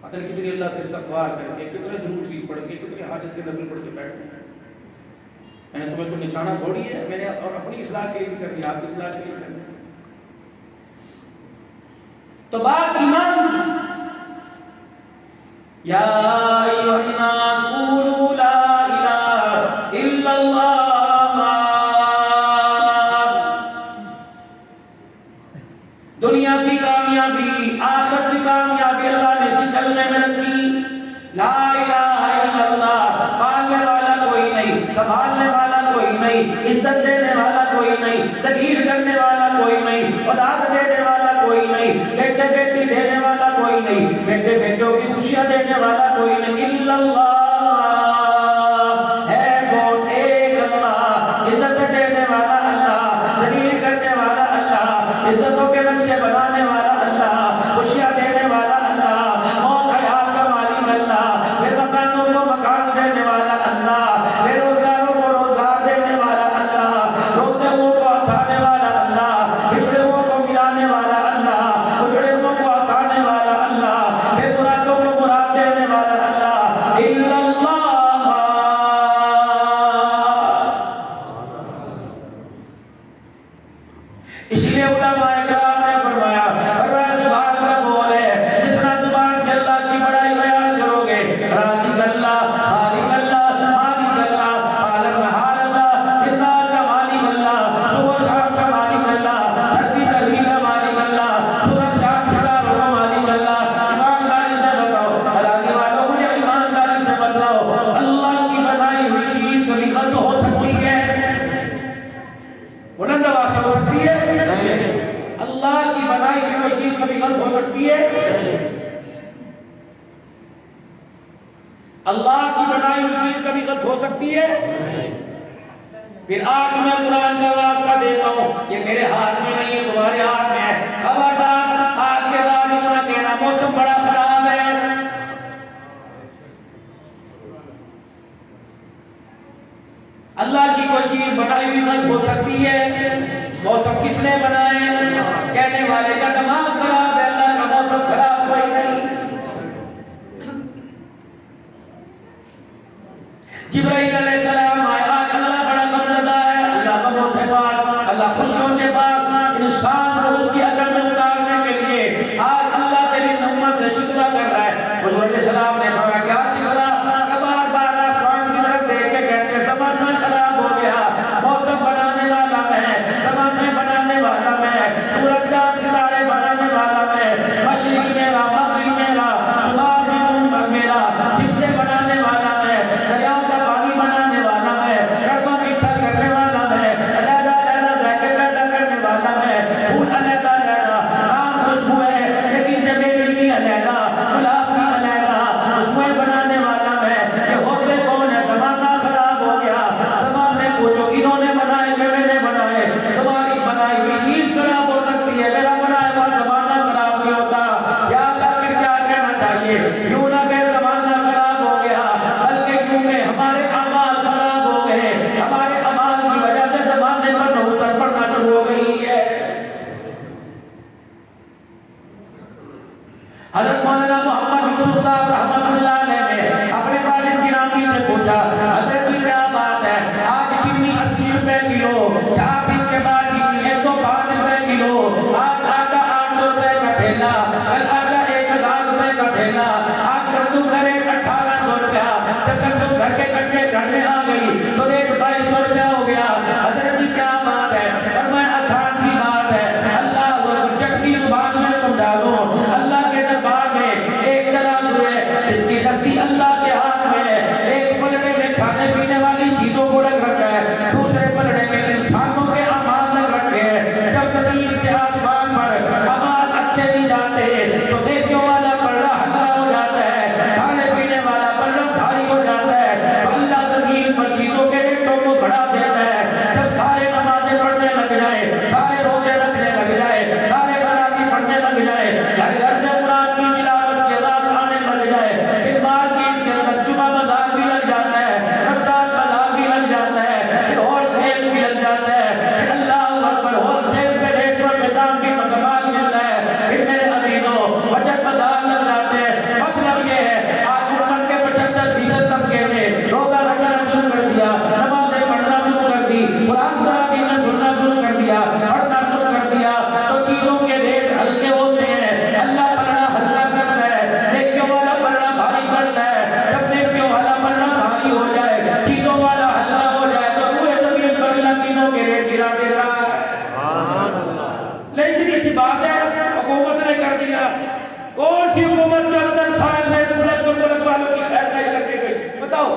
پتہ نہیں کتنی اللہ سے استغفار کر کے کتنے درود شریف پڑھ کے کتنے حاجت کے نفل پڑھ کے بیٹھتے ہیں۔ میں نے تمہیں کوئی نشانہ تھوڑی ہے، میں نے اور اپنی اصلاح کے لیے بھی کرنی، آپ کی اصلاح کے لیے کرنی۔ تو بات ایمان کی، یا ایھا الناس قولوا لا الہ الا اللہ۔ دنیا کی کامیابی آخرت کی کامیابی اللہ نے سکھلنے میں رکھی، لا الہ الا اللہ، پالنے والا کوئی نہیں، سنبھالنے والا کوئی نہیں، عزت دینے والا کوئی نہیں، ذلیل کرنے والا کوئی نہیں، اولاد دینے والا کوئی نہیں، بیٹے بیٹی دینے والا کوئی نہیں، بیٹے بیٹوں کی خوشیاں دینے والا کوئی نہیں، الا اللہ ہے کون؟ ایک اللہ، عزت دینے والا اللہ، ذلیل کرنے والا اللہ، عزتوں کے نقشے بنانے والا اللہ، خوشیاں دینے والا اللہ، موت حیات کا مالک اللہ، بے مکانوں کو مکان دینے والا اللہ، بے روزگاروں کو روزگار دینے والا اللہ، روتے کی بنائی ہوئی کوئی چیز کبھی غلط ہو سکتی ہے؟ اللہ کی بنائی ہوئی چیز کبھی غلط ہو سکتی ہے؟ پھر آج میں قرآن کا واسطہ دیتا ہوں، یہ میرے ہاتھ میں نہیں ہے، تمہارے ہاتھ میں ہے، خبردار آج کے بعد یوں نہ کہنا موسم بڑا خراب ہے۔ اللہ کی کوئی چیز بنائی ہوئی غلط ہو سکتی ہے؟ موسم کس نے بنائے؟ کہنے والے کا دماغ خراب ہے، اللہ کا موسم خراب کوئی نہیں۔ جبرائیل علیہ السلام آیا، اللہ بڑا غمزدہ ہے، اللہ غموں سے پاک، اللہ خوشیوں سے پاک، انسان کو اس کی عقل میں اتارنے کے لیے آج اللہ تیری نعمت سے شکر کر رہا ہے۔ حضور علیہ السلام نے فرمایا کیا شکر؟ بار بار آسمان کی طرف دیکھ کے کہتے ہیں زمانہ خراب ہو گیا، موسم بنانے والا میں، زمانے بنانے والا میں، سورج چاند ستارے بنانے والا میں، مشرق میرا، مغرب میرا، شمال جنوب میرا، سمتیں بنانے والا میں، دریا کا پانی بنانے والا میں، کڑوا میٹھا کرنے والا میں، علیحدہ علیحدہ ذائقے پیدا کرنے والا میں، پھول علیحدہ علیحدہ، نام خوشبو ہے لیکن چمیلی کی علیحدہ، گلاب کی علیحدہ، خوشبوئیں بنانے والا میں۔ یہ ہوتے کون ہے؟ زمانہ خراب ہو گیا، زمانے پوچھو انہوں نے بنائے کہ میں نے بنائے؟ تمہاری بنائی ہوئی چیز خراب ہو سکتی ہے، میرا بنایا ہوا زمانہ خراب نہیں ہوتا۔ یا اللہ پھر کیا کہنا چاہیے؟ یوں نہ کہ زمانہ خراب ہو گیا، بلکہ کیونکہ ہمارے اعمال خراب ہو گئے، ہمارے اعمال کی وجہ سے زمانے پر نحوست پڑنا شروع ہو گئی ہے۔ حضرت مولانا محمد یوسف صاحب رحمۃ اللہ علیہ نے اپنے والد گرامی سے پوچھا حضرت کی کیا بات ہے؟ آج چینی 80 روپے کلو، 4 دن کے بعد چینی 105 روپے کلو، آج آٹا 800 روپے کا تھیلا، کل آٹا 1000 روپے کا تھیلا، آج کدو کا ریٹ 1800 روپیہ، جب کدو گھر کے کٹے گھر میں آ گئی تو ریٹ 2200 روپیہ ہو گیا۔ حضرت کی کیا بات ہے؟ فرمایا آسان سی بات ہے، اللہ وہ چٹکی زبان میں سمجھا دو، اللہ کے دربار میں ایک ترازو ہے، اس کی دستی اللہ کے ہاتھ میں ہے، ایک پلڑے میں کھانے پینے والی چیزوں کو رکھ رکھا ہے، دوسرے پلڑے میں انسانوں کے اعمال رکھ رکھے ہیں۔ جب زمین سے آسمان پر اعمال اچھے بھی جاتے ہیں تو نیکیوں والا پلڑا ہلکا ہو جاتا ہے، کھانے پینے والا پلڑا بھاری ہو جاتا ہے، تو اللہ زمین پر چیزوں کے ریٹوں کو بڑھا دیتا ہے۔ جب سارے نمازیں پڑھنے لگ جائے، سارے روزے رکھنے لگ جائے، سارے تراویح پڑھنے لگ جائے، گھر گھر سے قرآن کی تلاوت کے بعد آنے لگ جائے، پھر مارکیٹ کے اندر جمعہ بازار بھی لگ جاتا ہے، رمضان بازار بھی لگ جاتا ہے، پھر ہول سیل بھی لگ جاتا ہے، پھر اللہ اکبر ہول سیل سے ریٹ پر میدان بھی متبادل ملتا ہے، پھر میرے عزیزوں بچت بازار لگ جاتے ہیں۔ مطلب یہ ہے آج امت کے 75% طبقے نے روزہ رکھنا شروع کر دیا، نمازیں پڑھنا شروع کر دی، قرآن تراویح میں سننا شروع کر دیا، پڑھنا شروع کر دیا، تو چیزوں کے ریٹ ہلکے ہوتے ہیں، اللہ پلڑا ہلکا کرتا ہے، نیکیوں والا پلڑا بھاری کرتا ہے۔ جب نیکیوں والا پلڑا بھاری ہو جائے، چیزوں والا ہلکا ہو جائے تو روئے زمین پر اللہ چیزوں کے ریٹ گرا دیتا ہے۔ لیکن اسی بات ہے حکومت نے کر دیا، کون سی حکومت 74 سال میں سورج کو ملک والوں کی خیر خائی کر کے گئی؟ بتاؤ۔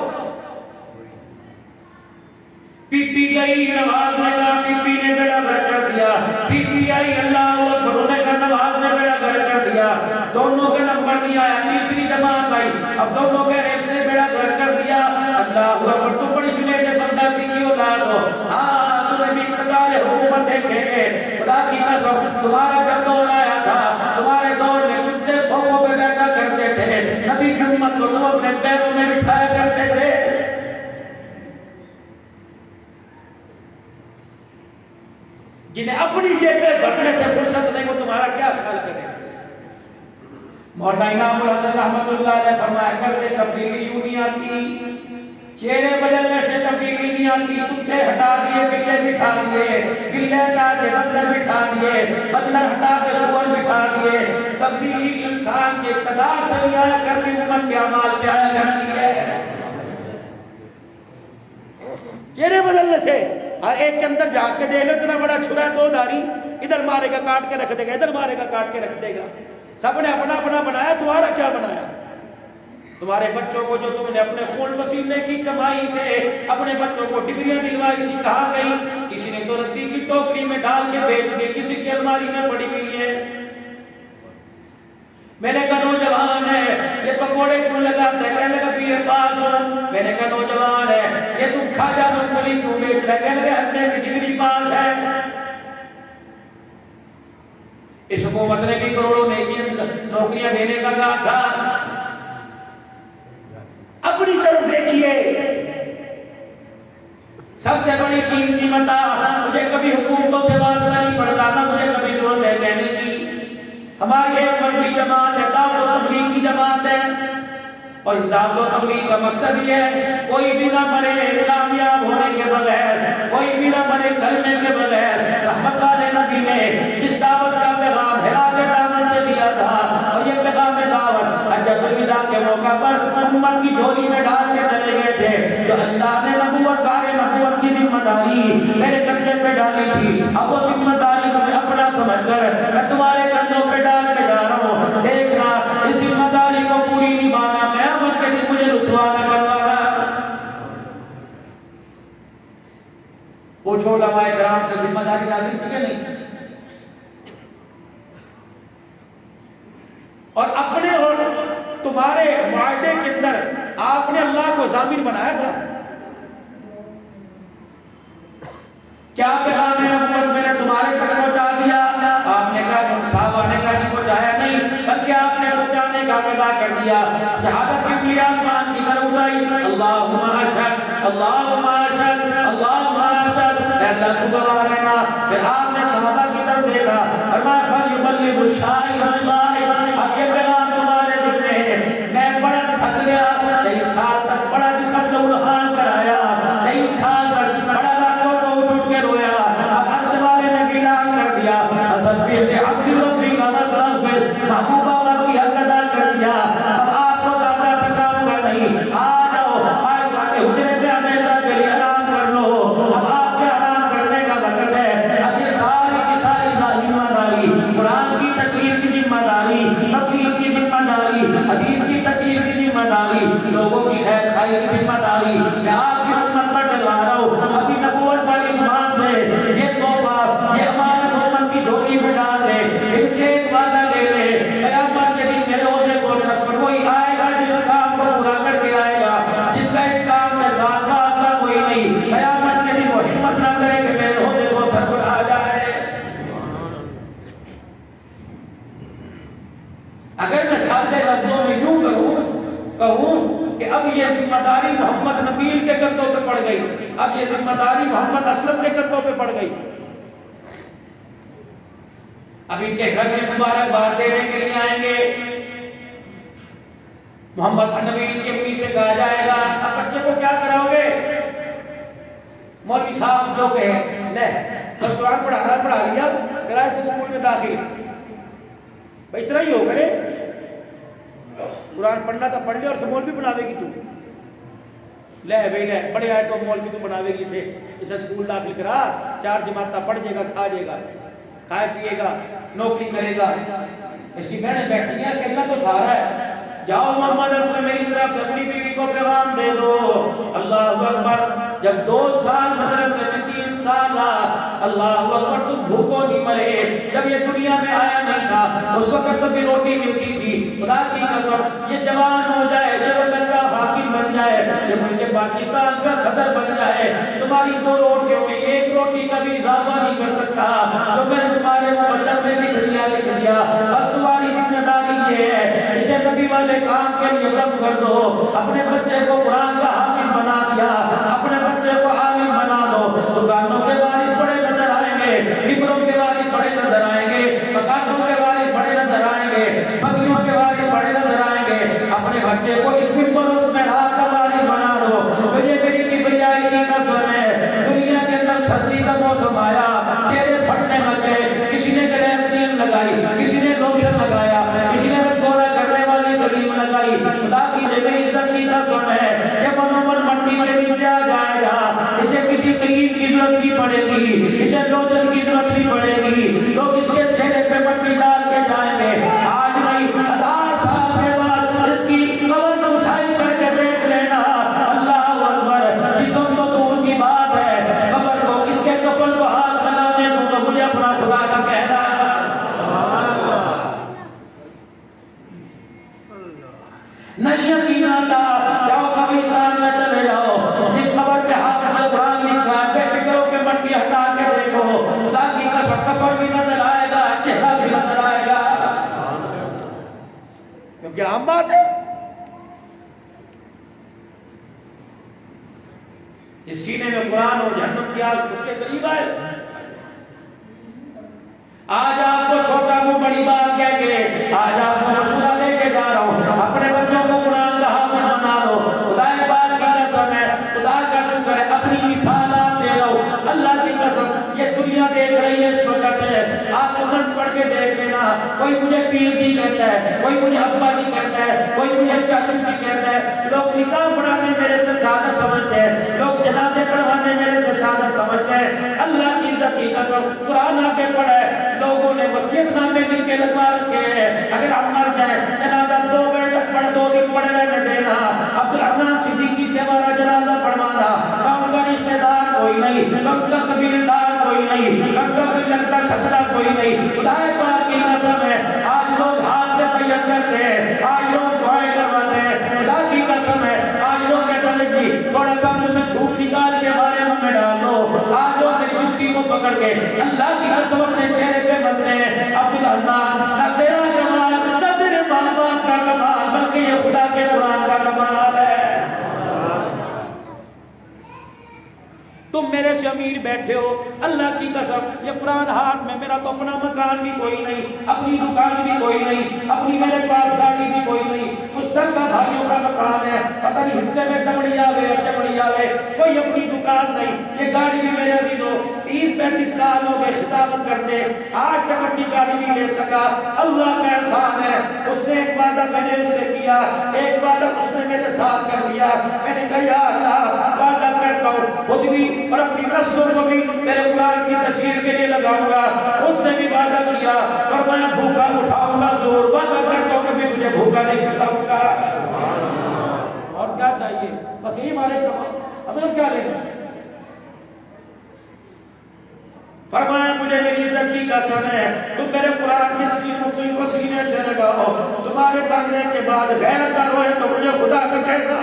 پی پی گئی نواز نے کہا، پی پی نے بیڑا گھر کر دیا، پی پی آئی اللہ اکبر انہوں نے کہا نواز نے بیڑا گھر کر دیا، دونوں کا نمبر نہیں آیا، تیسری جماعت آئی، اب دونوں کے ریس نے بیڑا گھر کر دیا۔ اللہ اکبر تو بڑی جنید بغدادی کی اولاد ہو، ہاں تمہیں بھی اقتدار حکومت دیکھیں گے، خدا کی قسم تمہارا جب دور آیا تھا، تمہارے دور میں کتنے صوفوں پہ بیٹھا کرتے تھے، نبی کی امت کو تم اپنے پیروں میں بٹھایا کرتے تھے۔ جنہیں اپنی جیبیں بھرنے سے فرصت نہیں، وہ تمہارا کیا خیال کریں گے؟ مولانا امام الحسن رحمۃ اللہ علیہ فرمایا کرتے تبدیلی یوں نہیں آتی، چہرے بدلنے سے تبدیلی نہیں آتی، کتے ہٹا دیے بلے بٹھا دیے، بلے ہٹا کے بندر بٹھا دیے، بندر ہٹا کے سور بٹھا دیے، تبدیلی انسان کے اقتدار سے نہیں آیا کرتی، امت کے اعمال پہ آیا کرتی ہے۔ چہرے بدلنے سے ہر ایک کے اندر جھانک کے دیکھ لو، اتنا بڑا چھرا ہے 2 دھاری، ادھر مارے گا کاٹ کے رکھ دے گا، ادھر مارے گا کاٹ کے رکھ دے گا، سب نے اپنا اپنا بنایا، تمہارا کیا بنایا؟ تمہارے بچوں کو جو تم نے اپنے خون پسینے کی کمائی سے اپنے بچوں کو ڈگریاں دلوائی سکھا گئی، کسی نے تو رتی کی ٹوکری میں ڈال کے بیچ دی، کسی کی الماری میں پڑی ہوئی ہے۔ پاس ہوں. میں نے کہا نوجوان ہے یہ تو کھاجا مونگپھلی کیوں بیچ رہا ہے؟ کہنے لگے ہم نے ڈگری پاس ہے. اس حکومت نے بھی کروڑوں نوکریاں دینے کا کہا تھا. اپنی طرف دیکھیے. سب سے بڑی قیمتی متا مجھے کبھی حکومتوں سے واسطہ نہیں پڑتا تھا, مجھے کبھی ضرورت ہے کہنے کی. ہماری ایک مذہبی جماعت ہے, دعوت و تبلیغ کی جماعت ہے, اور اس دعوت و تبلیغ کا مقصد یہ ہے کوئی بھی نہ مرے کامیاب ہونے کے بغیر, کوئی بھی نہ مرے کلمے کے بغیر. رحمت والے نبی نے جس دعوت کا پیغام ہرا کے دامن سے دیا تھا, اور یہ پیغام دعوت حجۃ الوداع کے موقع پر امت کی جھولی میں ڈال کے چلے گئے تھے. جو اللہ نے نبوت کی ذمہ داری میرے کندھے پہ ڈالی تھی, اب وہ ذمہ داری کو میں اپنا سمجھ کر میں تمہارے کندھوں پہ ڈال کے جا رہا ہوں. دیکھنا اس ذمہ داری کو پوری نبھانا, قیامت کے دن مجھے رسوا نہ کروانا. پوچھو علماء کرام سے ذمہ داری ڈالی تھی کہ نہیں؟ اور اپنے اور تمہارے معاہدے کے اندر آپ نے اللہ کو ضامن بنایا تھا. کیا پیغام ہے نبوت میں نے تمہارے تک پہنچا دیا؟ آپ نے کہا صحابہ نے کہا نہیں پہنچایا نہیں, بلکہ آپ نے پہنچانے کا وعدہ کر دیا. شہادت کی انگلی آسمان کی طرف اٹھائی, اللہم اشہد اللہم اشہد اللہم اشہد, اے اللہ تو گواہ رہنا. پھر آپ نے صحابہ کی طرف دیکھا, فرمایا فلیبلغ الشاہد اللہ, اب یہ پیغام تمہارے ذمہ ہے. میں بڑا تھک گیا, 23 سال تک بڑا جسم لہولہان کرایا, 23 سال تک بڑا رویا. اب عرش والے نے اعلان کر دیا اسبح بحمد ربک واستغفر, محبوب اللہ کی حق ادا کر دیا. اب آپ کو زیادہ تھکاؤں گا نہیں, آ جاؤ عائشہ کے حجرے میں ہمیشہ کے لیے آرام کر لو. اب آپ کے آرام کرنے کا وقت ہے. اب یہ ساری کی ساری ذمہ داری, قرآن کی تشریح کی ذمہ داری, تبلیغ کی ذمہ داری, حدیث کی تشریح کی ذمہ داری, لوگوں کی خیر خواہی کی ذمہ داری میں آپ کی امت پر ڈلوا رہا ہوں. اپنی نبوت والی زبان سے یہ تحفہ, یہ امانت امت کی جھولی میں ڈال دے. ان سے ایک وعدہ لے لے, قیامت کے دن میرے حوضے کوثر پر کوئی آئے گا جس کام کو پورا کر کے آئے گا, جس کا اس کام کے ساتھ واسطہ کوئی نہیں. قیامت کے دن وہ ہمت نہ کرے کہ میرے حوضے کوثر پر آ جائے. اگر میں سادے لفظوں میں یوں کہوں کہ اب یہ ذمہ داری محمد نبیل کے کندھوں پہ پڑ گئی, اب یہ ذمہ داری محمد اسلم کے کندھوں پہ پڑ گئی. اب ان کے گھر میں مبارکباد دینے کے لیے آئیں گے. محمد نبیل کی امی سے کہا جائے گا اب بچے کو کیا کراؤ گے؟ مولوی صاحب جو کہیں لے بس قرآن پڑھا لیا, کرائے سے اسکول میں داخل, بھائی اتنا ہی ہو گئے, قرآن پڑھنا تھا پڑھ لے اور سے مولوی بناوے گی تو لے بھائی لے بڑے آئے تو مولوی تو بناوے گی اسے اسکول داخل کرا, 4 جماعتہ پڑھ جائے گا, کھا جائے گا, کھائے پیے گا, نوکری کرے گا. اس کی بہنیں بیٹھی ہیں کہ اللہ تو سہارا ہے. جاؤ محمد اسلم میری طرف سے اپنی بیوی کو پیغام دے دو. اللہ اکبر. جب 2 سال مدرسے میں 3 سال اللہ اکبر تم بھوکو نہیں مرے. جب یہ دنیا میں آیا نہیں تھا اس وقت سب بھی روٹی ملتی تھی. خدا کی قسم یہ جوان ہو جائے, یہ وطن کا حاکم بن جائے, یہ ملک پاکستان کا صدر بن جائے, تمہاری 2 روٹیوں میں 1 روٹی کا بھی اضافہ نہیں کر سکتا. جو میں نے تمہارے مقدر میں لکھ دیا. بس تمہاری ذمہ داری یہ ہے اسے نبی والے کام کے لیے وقف کر دو. اپنے بچے کو قرآن کا حافظ بنا دیا, اپنے بچے کو عالم بنا دو. دکانوں کے وارث بڑے نظر آئیں گے, ٹکروں کے وارث بڑے نظر آئیں گے, مکانوں کے وارث بڑے نظر آئیں گے, بگلیوں کے وارث بڑے نظر آئیں گے. اپنے بچے کو اس ملک اور اس میں رات کا وارث بنا دو. مجھے میری کبریائی کی قسم ہے, دنیا کے اندر سردی کا موسم آیا, چہرے پھٹنے لگے, کسی نے گلیسرین لگائی, کسی نے لوشن لگایا, کسی نے گورا کرنے والی کریم لگائی. خدا کی میری عزت کی قسم ہے, یہ منومن مٹی کے نیچے کیا عام بات ہے؟ اس سینے میں قرآن اور جہنم کی آگ اس کے قریب آئے. آج آپ کو چھوٹا کو بڑی بات کہہ کے آج آپ کو مشورہ دے کے جا رہا ہوں, اپنے بچوں کو قرآن کا حافظ بنا لو. خدا پاک کی قسم ہے, خدا کا شکر ہے, اپنی مثال آپ دے رہا ہوں. اللہ کی قسم, یہ دنیا دیکھ رہی ہے اس وقت ہے. آپ کو منچ پڑھ کے دیکھ لینا, کوئی مجھے پیر جی کہتا ہے, کوئی مجھے ابا جی کہتا ہے, کوئی مجھے چاچو جی کہتا ہے. لوگ نکاح پڑھانے میرے سے سادہ سمجھتے ہیں, لوگ جنازے پڑھوانے میرے سے سادہ سمجھتے ہیں. اللہ کی عزت کی قسم, قرآن آ کے پڑھا ہے, لوگوں نے وصیت نامے لکھ کے لگوا رکھے ہیں. اگر ہم مر جائیں جنازہ 2 بجے تک پڑھ, 2 دن پڑے رہنے دینا. عبدالرحمن صدیقی سے ہمارا جنازہ پڑھوانا, ان کا رشتہ دار کوئی نہیں, ان کا قبیلدار کوئی نہیں, ان کا کوئی لگتا شکتا کوئی نہیں. خدا پاک کی قسم ہے, آج لوگ ہاتھ میں طیب کرتے ہیں, آج لوگ دعائیں کرواتے ہیں. خدا کی قسم ہے, آج لوگ کہتے ہیں جی تھوڑا سا مجھ سے دھوپ نکال کے ہمارے منہ میں ڈال دو. آج لوگ میری جوتی کو پکڑ کے اللہ کی قسم اپنے چہرے پہ ملتے ہیں. عبدالرحمن, نہ تیرا کمال, نہ تیرے ماں باپ کا کمال, بلکہ یہ خدا کے قرآن کا کمال ہے. تم میرے سے امیر بیٹھے ہو, اللہ کی قسم یہ قرآن ہاتھ میں, میرا تو اپنا مکان بھی کوئی نہیں, اپنی دکان بھی کوئی نہیں, اپنی میرے پاس گاڑی بھی کوئی نہیں, مشترکہ بھائیوں کا مکان ہے. پتہ نہیں حصے میں چمڑی آوے چمڑی آوے, کوئی اپنی دکان نہیں. یہ گاڑی بھی میرے عزیزوں 30-35 سال ہو گئے خدمت کرتے, آج تک اپنی گاڑی نہیں لے سکا. اللہ کا احسان ہے, اس نے ایک وعدہ میں نے اس سے کیا, ایک وعدہ اس نے میرے ساتھ کر دیا. میں نے کہا یا اللہ وعدہ کرتا ہوں خود بھی اور اپنی نسلوں کو بھی میرے قرآن کی تشہیر کے لیے لگاؤں گا. اس نے بھی وعدہ کیا, فرمایا بھوکا اٹھاؤں گا ضرور, وعدہ کرتا ہوں کہ میں تجھے بھوکا نہیں سلاؤں گا. اور کیا چاہیے, بس یہی ہمارے ہمیں کیا لینا. فرمایا مجھے میری عزت کی قسم ہے, تم میرے قرآن کی سینوں کو سینے سے لگاؤ, تمہارے بننے کے بعد غیرت نہ روئے تو مجھے خدا کا کہنا.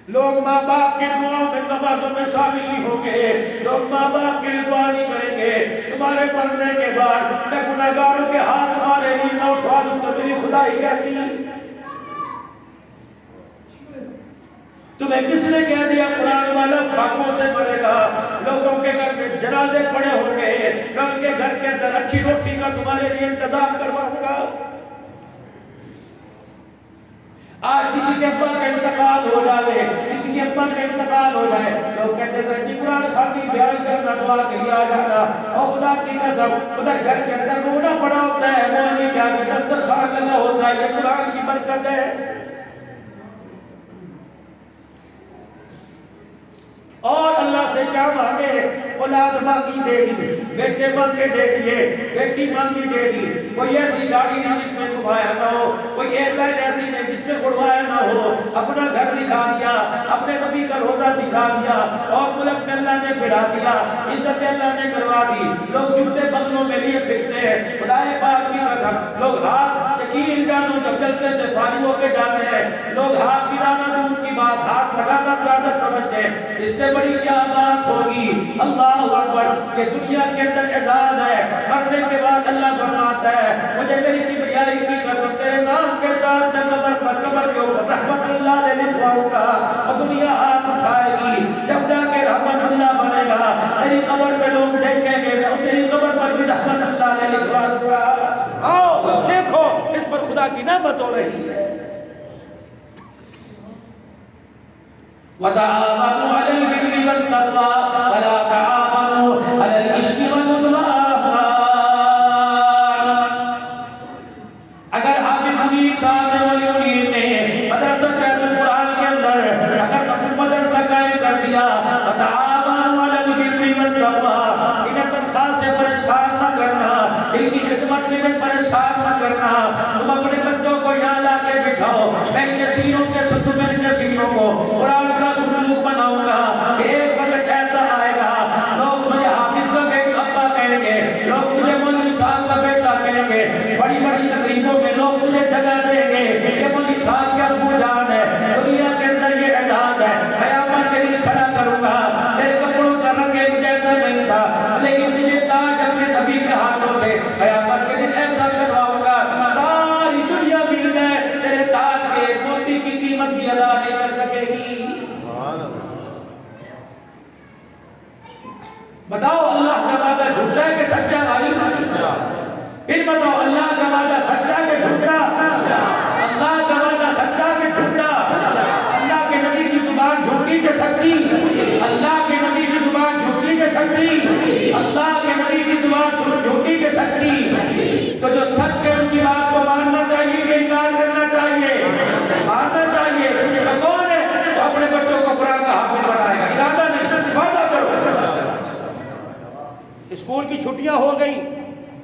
لوگ ماں باپ کے دعاؤں میں نمازوں میں شامل نہیں ہوں گے, لوگ ماں باپ کے لیے دعا نہیں کریں گے. تمہارے مرنے کے بعد میں گنہگاروں کے ہاتھ تمہارے لیے نہ اٹھوا دوں تو میری خدائی کیسی. تمہیں کس نے کہہ دیا قرآن والا فاقوں سے مرے گا. لوگوں کے گھر میں جنازے پڑے ہوں گے, میں ان کے گھر کے اندر اچھی روٹی کا تمہارے لیے انتظام کرواؤں گا. آج کسی کے ابا کا انتقال ہو جائے, کسی کے ابا کا انتقال ہو جائے, لوگ کہتے ہیں کہ قرآن خانی بیان کرنا, دعا کے لیے آ جانا. اور خدا کی قسم ادھر گھر کے اندر رونا پڑا ہوتا ہے, مولوی کے آگے دسترخوان لگا ہوتا ہے, یہ قرآن کی برکت ہے. اور اللہ سے کیا مانگے, اولاد مانگی دے دی, بیٹے مانگے دے دیے, بیٹی مانگی دے دی. کوئی ایسی گاڑی نہیں جس میں گھمایا نہ ہو, کوئی ایئر لائن ایسی نہیں جس میں اڑوایا نہ ہو. اپنا گھر دکھا دیا, اپنے نبی کا روزہ دکھا دیا, اور ملک میں اللہ نے پھرا دیا, عزت اللہ نے کروا دی. لوگ جوتے بغلوں میں لیے پھرتے ہیں. خدا پاک کی قسم لوگ ہاتھ یقین جانو جب جلسے سے فارغ ہو کے جاتے ہیں, لوگ ہاتھ ملانا دور کی بات, ہاتھ لگانا سادہ سمجھتے ہیں. اس سے بڑی کیا بات ہوگی. اللہ اکبر, یہ دنیا کے اندر اعزاز ہے, مرنے کے بعد اللہ فرماتا ہے مجھے میری کبریائی کی قسم تیرے نام کے ساتھ میں قبر کے اوپر رحمت اللہ نے لکھواؤں گا. اور دنیا ہاتھ اٹھائے گی, جب جا کے رحمت اللہ بنے گا, تیری قبر پہ لوگ دیکھیں گے اور تیری قبر پر بھی رحمت اللہ نے لکھوا دوں گا. آؤ دیکھو اس پر خدا کی نعمت ہو رہی ہے. وَتَعَاوَنُوا عَلَى الْبِرِّ وَالتَّقْوَىٰ وَلَا تَعَاوَنُوا عَلَى الْإِثْمِ وَالْعُدْوَانِ. اگر حافظ منیر صاحب سے ولی منیر نے مدرسہ فیض القرآن کے اندر اگر مدرسہ قائم کر دیا, وَتَعَاوَنُوا عَلَى الْبِرِّ وَالتَّقْوَىٰ, انہیں تنخواہ سے پریشان نہ کرنا, ان کی خدمت میں انہیں پریشان نہ کرنا. تم اپنے بچوں کو یہاں لا کے بٹھاؤ, میں ان کے سینوں کے ساتھ میں ان کے سینوں کو قرآن کا سلوک بناؤں گا. ایک وقت ایسا آئے گا لوگ مجھے حافظ کا بیٹا ابا کہیں گے, لوگ مجھے مولوی صاحب کا بیٹا کہیں گے, بڑی بڑی تقریبوں میں لوگ مجھے جگہ دیں گے, یہ مولوی صاحب کے ابو جان ہے. دنیا کے اندر یہ اعزاز ہے, قیامت کے دن کھڑا کروں گا. میرے کپڑوں کا رنگ ایک جیسا نہیں تھا, لیکن مجھے تاج اپنے نبی کے ہاتھوں سے قیامت کے دن ایسا چھٹیاں ہو گئی،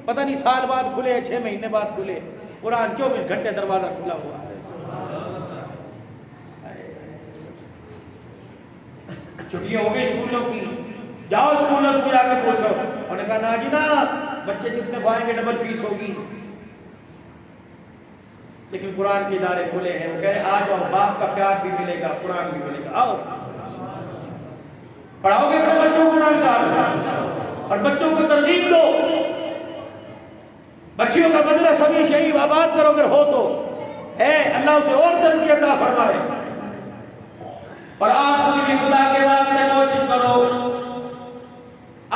پتہ نہیں سال بعد کھلے 6 مہینے بعد کھلے، قرآن 24 گھنٹے دروازہ کھلا ہوا ہے۔ چھٹیاں ہو گئی اسکولوں کی، جاؤ اسکولوں سے جا کے پوچھو، انہوں نے کہا نا جی نا، بچے جتنے کھوائیں گے ڈبل فیس ہوگی۔ لیکن قرآن کے ادارے کھلے ہیں، وہ کہہ رہے آ جاؤ، باپ کا پیار بھی ملے گا، قرآن بھی ملے گا، آؤ پڑھاؤ گے اپنے بچوں کو قرآن کا، اور بچوں کو ترغیب دو، بچیوں کا مدرسہ بھی شریف آباد کرو اگر ہو تو ہے، اللہ اسے اور ترقی عطا فرمائے۔ اور آپ خود بھی خدا کے واسطے کوشش کرو،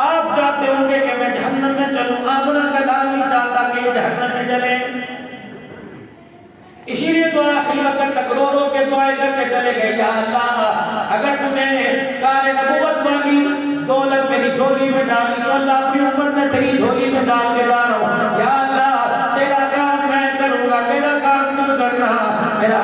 آپ چاہتے ہوں گے کہ میں جہنم میں چلوں، آمنہ کا لال نہیں چاہتا کہ جہنم میں جلے، اسی لیے تو آخری وقت تک رو رو کے دعائیں کر کے چلے گئے، یا اللہ اگر تمہیں کار نبوت مانگی، دولت میری جھولی میں ڈالی تو اللہ اپنی امت میں تیری جھولی میں ڈال کے لا رہا ہوں، یا اللہ تیرا کام میں کروں گا، میرا کام تم کرنا، میرا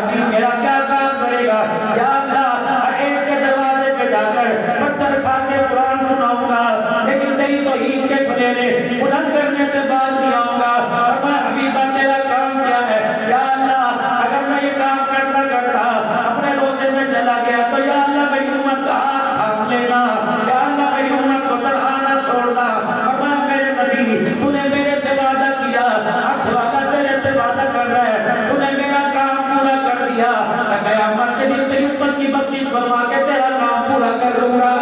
کیا کام کرے گا، یا اللہ ہر ایک کے دروازے پہ جا کر پتھر کھا کے قرآن سناؤں گا، لیکن تیری توحید کے پھیرے بلند کرنے سے باز نہیں آؤں گا، اور میں حبیبہ تیرا کام کیا ہے، یا اللہ اگر میں یہ کام کرتا کرتا اپنے روزے میں چلا گیا تو یا اللہ میری امت کا ہاتھ تھام لینا، یا اللہ میری امت کو تنہا نہ چھوڑنا، اور میں میرے نبی تو نے میرے سے وعدہ کیا، آج وعدہ تیرے سے وعدہ کر رہا ہے، تو نے میرا کام پورا کر دیا، میں قیامت کے دن تیری امت کی بخشش فرما کے تیرا کام پورا کر دوں گا۔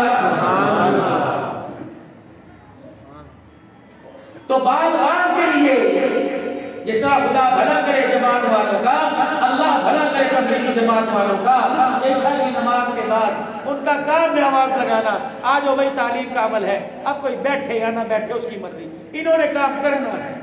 تو بعد کے لیے جیسا خدا بھلا کرے جماعت والوں کا، اللہ بھلا کرے تبلیغی جماعت والوں کا، عشاء کی نماز کے بعد ان کا کام میں آواز لگانا، آج وہ بھائی تعلیم کا عمل ہے، اب کوئی بیٹھے یا نہ بیٹھے اس کی مرضی، انہوں نے کام کرنا ہے۔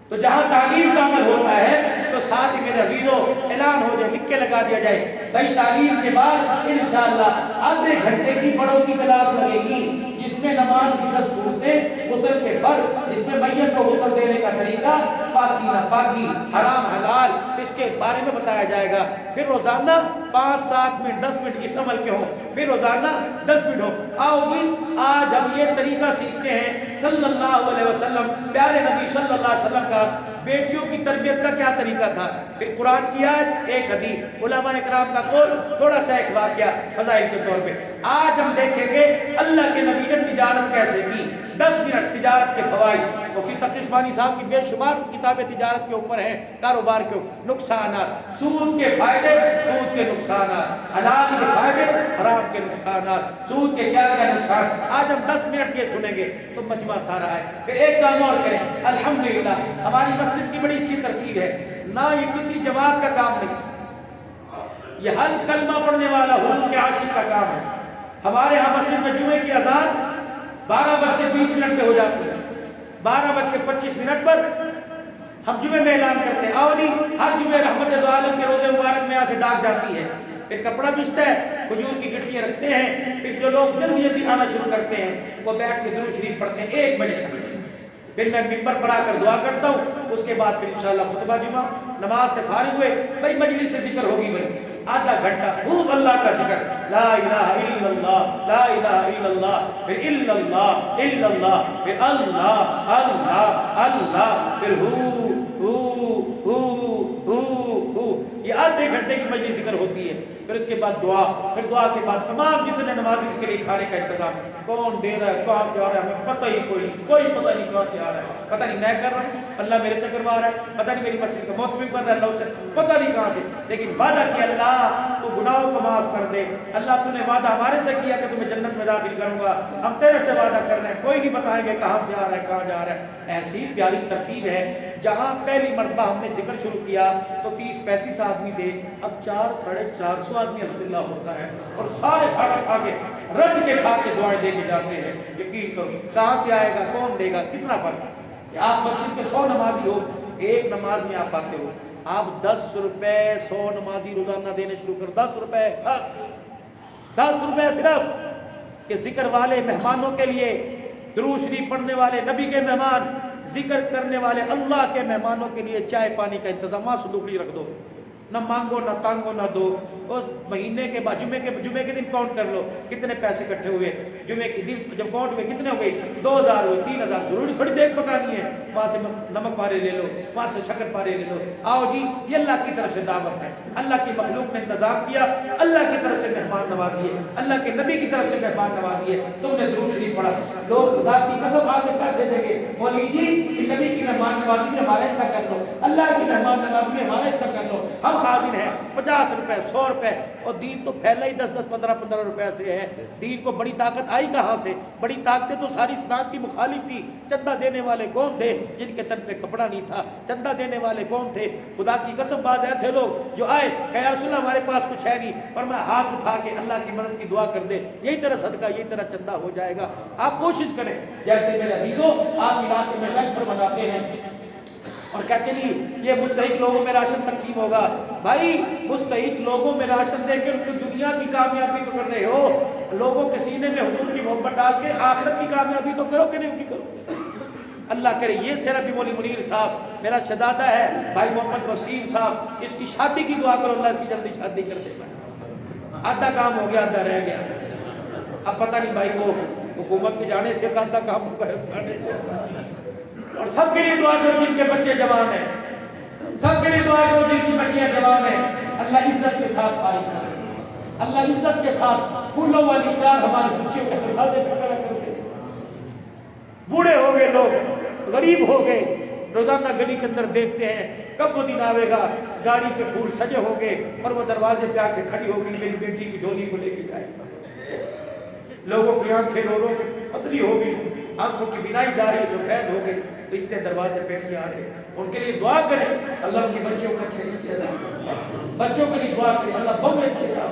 تو جہاں تعلیم کا عمل ہوتا ہے تو ساتھ ہی میرے عزیزوں اعلان ہو جائے، لکھ کے لگا دیا جائے بھائی تعلیم کے بعد انشاءاللہ آدھے گھنٹے کی بڑوں کی کلاس لگے گی، جس میں نماز کی 10 صورتیں، غسل کے فرض، جس میں میت کو غسل دینے کا طریقہ، پاکی ناپاکی، حرام حلال، اس کے بارے میں بتایا جائے گا۔ پھر روزانہ 5 7 منٹ 10 منٹ اس عمل کے ہوں، پھر روزانہ 10 منٹ ہو۔ آؤ جی آج ہم یہ طریقہ سیکھتے ہیں، صلی اللہ علیہ وسلم پیارے نبی صلی اللہ علیہ وسلم کا بیٹیوں کی تربیت کا کیا طریقہ تھا، پھر قرآن کی آیت، ایک حدیث، علماء اکرام کا قول، تھوڑا سا ایک واقعہ فضائل کے طور پہ۔ آج ہم دیکھیں گے اللہ کے نبی نے تجارت کیسے کی، 10 منٹ تجارت کے فوائد، مفتی تقی عثمانی صاحب کی بے شمار کتابیں تجارت کے اوپر ہیں، کاروبار کے نقصانات، سود کے فائدے، سود کے نقصانات، حلال کے فائدے، حرام کے نقصانات، سود کے کیا کیا نقصان، آج ہم 10 منٹ یہ سنیں گے تو مجمع سارا ہے۔ پھر ایک کام اور کریں، الحمدللہ ہماری مسجد کی بڑی اچھی ترتیب ہے، نہ یہ کسی جماعت کا کام نہیں، یہ ہر کلمہ پڑھنے والا حضور کے عاشق کا کام ہے۔ ہمارے ہاں مسجد میں جمعے کی اذان 12:20 پہ ہو جاتی ہے، 12:25 پر ہم جمعے میں اعلان کرتے ہیں، آؤ جی ہر جمعے رحمت دو عالم کے روزے مبارک میں یہاں سے ڈاک جاتی ہے، پھر کپڑا بچتا ہے، کھجور کی گٹھلیاں رکھتے ہیں، پھر جو لوگ جلدی جلدی آنا شروع کرتے ہیں وہ بیٹھ کے درود شریف پڑھتے ہیں 1 بجے تک، پھر میں ممبر پر آ کر دعا کرتا ہوں، اس کے بعد پھر انشاءاللہ خطبہ جمعہ، نماز سے فارغ ہوئے بھائی مجلس سے ذکر ہوگی، بھائی آدھا گھنٹہ خوب اللہ کا ذکر، لا الہ الا اللہ، لا الہ الا اللہ، پھر الا اللہ، الا اللہ، پھر اللہ اللہ اللہ، پھر یہ آدھے گھنٹے کی مجلس ذکر ہوتی ہے، پھر اس کے بعد دعا، پھر دعا کے بعد تمام جتنے نمازی کے لیے کھانے کا انتظام، کون دے رہا ہے، کہاں سے آ رہا ہے، ہمیں پتہ ہی کوئی پتہ نہیں کہاں سے آ رہا ہے، پتہ نہیں میں کر رہا ہوں، اللہ میرے سے کروا رہا ہے، پتہ نہیں میری مسجد کا محتمم کر رہا ہے اللہ اسے، پتہ نہیں کہاں سے، لیکن وعدہ کیا اللہ تو گناہوں کو معاف کر دے، اللہ تو نے وعدہ ہمارے سے کیا کہ تمہیں جنت میں داخل کروں گا، ہم تیرے سے وعدہ کر رہے ہیں، کوئی نہیں بتائیں گے کہاں سے آ رہا ہے کہاں جا رہا ہے۔ ایسی پیاری ترتیب ہے، جہاں پہلی مرتبہ ہم نے ذکر شروع کیا تو 30-35 آدمی تھے، اب 400-450 آدمی الحمدللہ ہوتا ہے، اور سارے کھانا کھا کے رج کے کھا کے دعائیں دے کے جاتے ہیں۔ یقین کرو کہاں سے آئے گا، کون دے گا، کتنا فرق ہے۔ آپ مسجد کے 100 نمازی ہو، ایک نماز میں آپ آتے ہو، آپ 10 روپے 100 نمازی روزانہ دینے شروع کر، 10 روپے صرف کہ ذکر والے مہمانوں کے لیے، درود شریف پڑھنے والے نبی کے مہمان، ذکر کرنے والے اللہ کے مہمانوں کے لیے چائے پانی کا انتظام، صدوقی رکھ دو، نہ مانگو نہ تانگو نہ دو. اور مہینے کے بعد جمعے کے دن کاؤنٹ کر لو کتنے پیسے اکٹھے ہوئے. جمعے کے دن جب کاؤنٹ ہوئے کتنے ہو گئے؟ 2000 ہوئے. 3000. ضروری تھوڑی دیکھ پکانی ہے. وہاں سے نمک پارے لے لو, وہاں سے شکر پارے لے لو. آؤ جی, یہ اللہ کی طرف سے دعوت ہے. اللہ کی مخلوق نے انتظام کیا, اللہ کی طرف سے مہمان نوازی ہے, اللہ کے نبی کی طرف سے مہمان نوازی ہے. تم نے درود شریف پڑھا. لوگ خدا کی قسم آ کے پیسے دیں گے, مولوی جی نبی کی مہمان نوازی میں ہمارا حصہ کر لو, اللہ کی مہمان نوازی میں ہمارا حصہ کر لو. ہم حاضر ہیں. 50 روپے 100 روپے. اور دین تو پھیلا ہی 10 15 روپے سے ہے. دین کو بڑی طاقت آئی کہاں سے؟ بڑی طاقتیں تو ساری اسلام کی مخالف تھی. چندہ دینے والے کون تھے؟ جن کے تن پہ کپڑا نہیں تھا. چندہ دینے والے کون تھے؟ خدا کی قسم بعض ایسے لوگ جو آئے کہ یا رسول اللہ ہمارے پاس کچھ ہے نہیں, پر میں ہاتھ اٹھا کے اللہ کی مدد کی دعا کر دے, یہی طرح صدقہ یہی طرح چندہ ہو جائے گا. آپ کوشش کریں. جیسے میرے عزیزوں آپ علاقے میں لنگر مناتے ہیں اور کہتے نہیں یہ مستحق لوگوں میں راشن تقسیم ہوگا. بھائی مستحق لوگوں میں راشن دے کے ان کی دنیا کی کامیابی کو کر رہے ہو. لوگوں کے سینے میں حضور کی محبت ڈال کے آخرت کی کامیابی تو کرو کہ نہیں کی کرو. اللہ کرے یہ صرف بھی مولی منیر صاحب میرا شہزادہ ہے بھائی محمد وسیم صاحب, اس کی شادی کی دعا کرو, اللہ اس کی جلدی شادی کر دے. آدھا کام ہو گیا, آدھا رہ گیا. اب پتہ نہیں بھائی وہ حکومت کے جانے سے آدھا کام ہو گیا. اور سب کے لیے دعا کرو جن کے بچے جوان ہیں, سب کے لیے دعا کرو جن کی بچیاں جوان ہیں. اللہ عزت کے ساتھ فارغ کرے, اللہ عزت کے ساتھ پھولوں والی چار ہمارے بچے کو دروازے پر کھڑا کر دے. بوڑھے ہو گئے لوگ, غریب ہو گئے, روزانہ گلی کے اندر دیکھتے ہیں کب وہ دن آئے گا گاڑی پہ پھول سجے ہو گئے اور وہ دروازے پہ آ کے کھڑی ہوگی میری بیٹی کی ڈولی کو لے کے جائے. لوگوں کی آنکھیں رو رو کے پتلی ہو گئی, آنکھوں کی بینائی جا رہی, سفید ہو گئی, رشتے دروازے پہ نہیں آ رہے. ان کے لیے دعا کریں اللہ ان کے بچوں کو اچھے رشتے دے. بچوں کے لیے دعا کریں اللہ بہت اچھے رہا,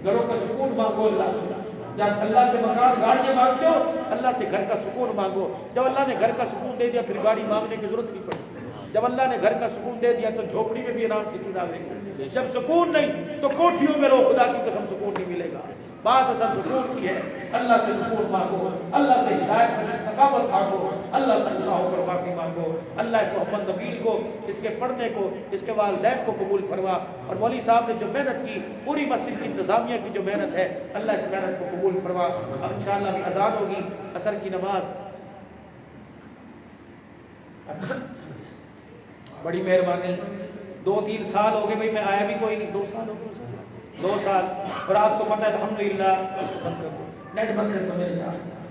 گھروں کا سکون مانگو اللہ سے. جب اللہ سے مکان گاڑیاں مانگتے ہو اللہ سے گھر کا سکون مانگو. جب اللہ نے گھر کا سکون دے دیا پھر گاڑی مانگنے کی ضرورت نہیں پڑی. جب اللہ نے گھر کا سکون دے دیا تو جھوپڑی میں بھی آرام سے نیند آئے گی. جب سکون نہیں تو کوٹھیوں میں رہو, خدا کی قسم سکون نہیں ملے گا. بات اصل سکون کی ہے. اللہ سے سکون مانگو, اللہ سے ہدایت پر استقامت مانگو, اللہ سے گناہوں پر معافی مانگو. اللہ اس محمد نبیل کو, اس کے پڑھنے کو, اس کے والدین کو قبول فرما. اور مولوی صاحب نے جو محنت کی, پوری مسجد کی انتظامیہ کی جو محنت ہے, اللہ اس محنت کو قبول فرما. اب انشاءاللہ بھی اذان ہوگی عصر کی نماز. بڑی مہربانی. 2-3 سال ہو گئے بھائی, میں آیا بھی کوئی نہیں. 2 سال ہو گئے, 2 سال. اور آپ کو پتہ ہے الحمدللہ. نیٹ بند کر دو میرے ساتھ.